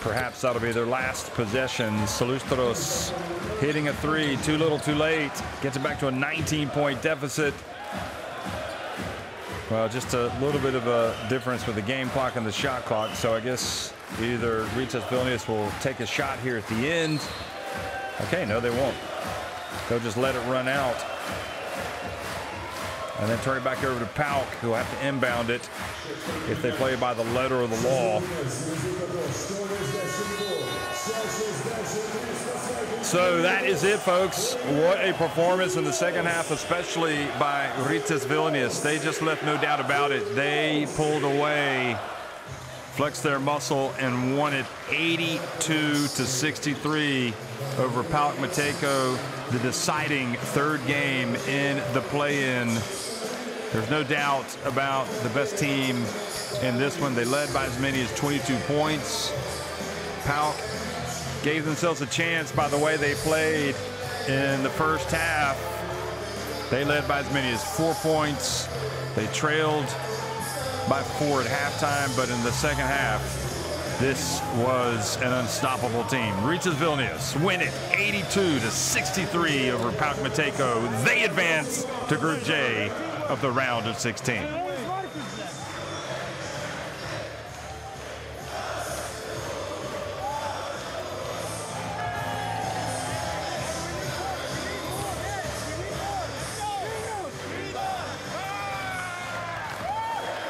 perhaps that'll be their last possession. Salustros hitting a 3, too little, too late. Gets it back to a 19-point deficit. Well, just a little bit of a difference with the game clock and the shot clock. So I guess either Rytas Vilnius will take a shot here at the end. Okay, no, they won't. They'll just let it run out. And then turn it back over to PAOK, who will have to inbound it if they play by the letter of the law. So that is it, folks. What a performance in the second half, especially by Rytas Vilnius. They just left no doubt about it. They pulled away flexed their muscle and won it 82-63 over PAOK Mateco, the deciding third game in the play-in. There's no doubt about the best team in this one. They led by as many as 22 points. PAOK gave themselves a chance by the way they played in the first half. They led by as many as 4 points. They trailed by 4 at halftime, but in the second half, this was an unstoppable team. Rytas Vilnius win it 82-63 over PAOK Mateco. They advance to Group J of the round of 16.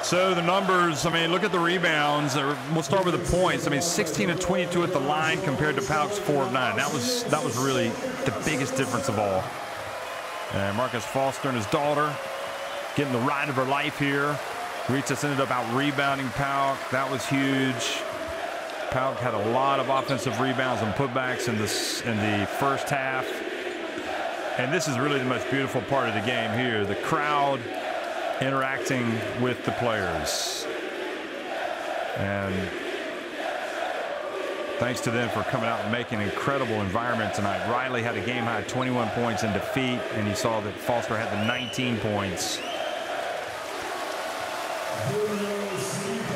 So the numbers, I mean, look at the rebounds. We'll start with the points. I mean, 16 of 22 at the line compared to PAOK's 4 of 9. That was really the biggest difference of all. And Marcus Foster and his daughter getting the ride of her life here. Rytas ended up out rebounding PAOK. That was huge. PAOK had a lot of offensive rebounds and putbacks in the first half. And this is really the most beautiful part of the game here. The crowd interacting with the players, and thanks to them for coming out and making an incredible environment tonight. Riley had a game high 21 points in defeat, and you saw that Foster had the 19 points.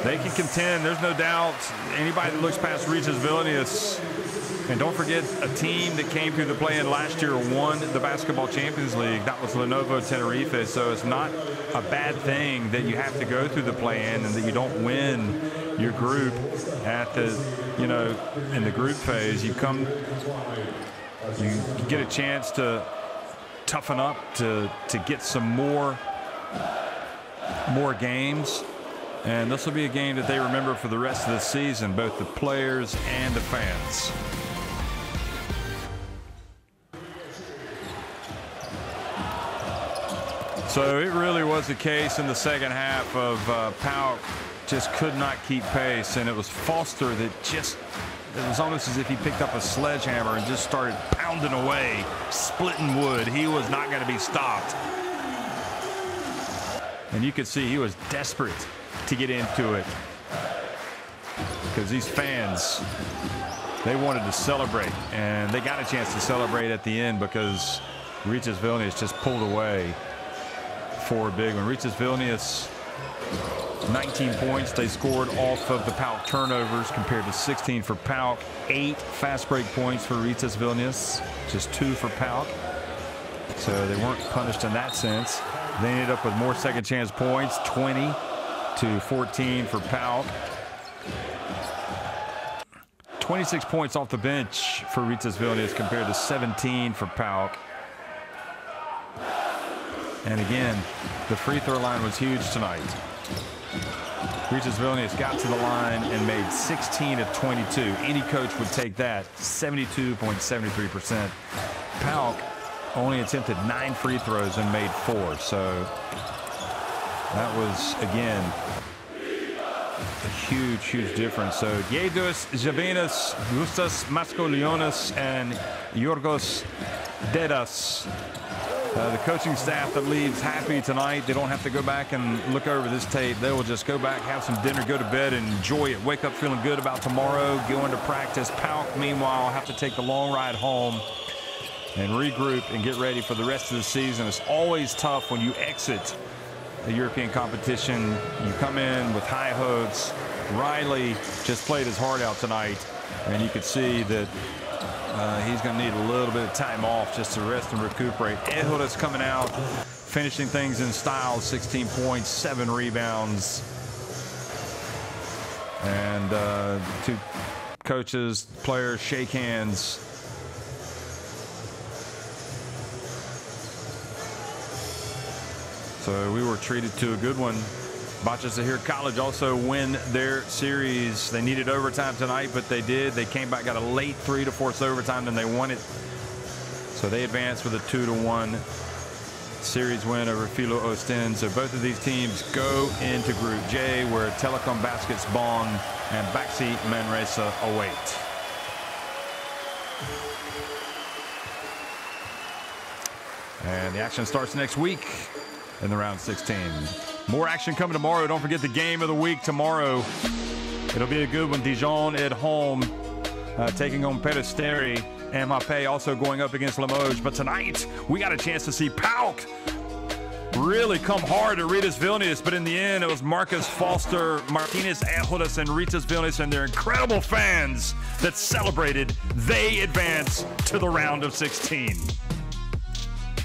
They can contend, there's no doubt. Anybody that looks past Rytas Vilnius, and don't forget a team that came through the play-in last year won the Basketball Champions League. That was Lenovo Tenerife. So it's not a bad thing that you have to go through the play-in and that you don't win your group at the, in the group phase. You get a chance to toughen up to get some more games. And this will be a game that they remember for the rest of the season, both the players and the fans. So it really was the case in the second half of PAOK just could not keep pace, and it was Foster that it was almost as if he picked up a sledgehammer and just started pounding away, splitting wood. He was not going to be stopped. And you could see he was desperate to get into it because these fans, they wanted to celebrate, and they got a chance to celebrate at the end because Rytas Vilnius just pulled away for a big one. Rytas Vilnius, 19 points. They scored off of the PAOK turnovers compared to 16 for PAOK. 8 fast break points for Rytas Vilnius, just 2 for PAOK. So they weren't punished in that sense. They ended up with more second chance points, 20-14 for PAOK. 26 points off the bench for Rytas Vilnius compared to 17 for PAOK. And again, the free throw line was huge tonight. Rytas Vilnius got to the line and made 16 of 22. Any coach would take that, 72.73%. PAOK only attempted 9 free throws and made 4. So that was, again, a huge, huge difference. So Rytas Vilnius, Gustas Maskolionis, and Yorgos Dedas. The coaching staff that leaves happy tonight. They don't have to go back and look over this tape. They will just go back, have some dinner, go to bed, and enjoy it. Wake up feeling good about tomorrow, go into practice. PAOK, meanwhile, have to take the long ride home and regroup and get ready for the rest of the season. It's always tough when you exit the European competition. You come in with high hopes. Riley just played his heart out tonight, and you could see that he's going to need a little bit of time off just to rest and recuperate. Ehud is coming out, finishing things in style, 16 points, 7 rebounds. And 2 coaches, players shake hands. So we were treated to a good one. Bacasahir College also win their series. They needed overtime tonight, but they did. They came back, got a late 3 to force overtime, and they won it. So they advanced with a 2-1 series win over Filo Ostend. So both of these teams go into Group J, where Telekom Baskets Bonn and Baxi Manresa await. And the action starts next week in the round 16. More action coming tomorrow. Don't forget the game of the week tomorrow. It'll be a good one. Dijon at home, taking on Peristeri. MAP also going up against Limoges. But tonight, we got a chance to see PAOK really come hard at Rytas Vilnius. But in the end, it was Marcus Foster, Martinez Angelis, and Rytas Vilnius and their incredible fans that celebrated. They advance to the round of 16.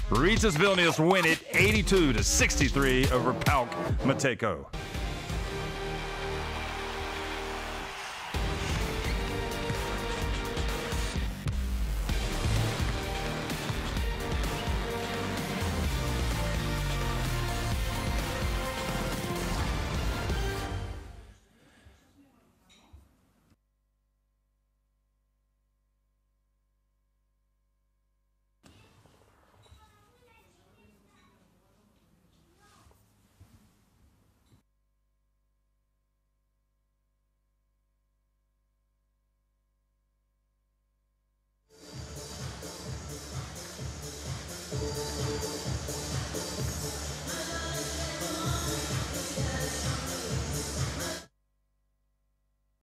Rytas Vilnius win it 82-63 over PAOK Mateco.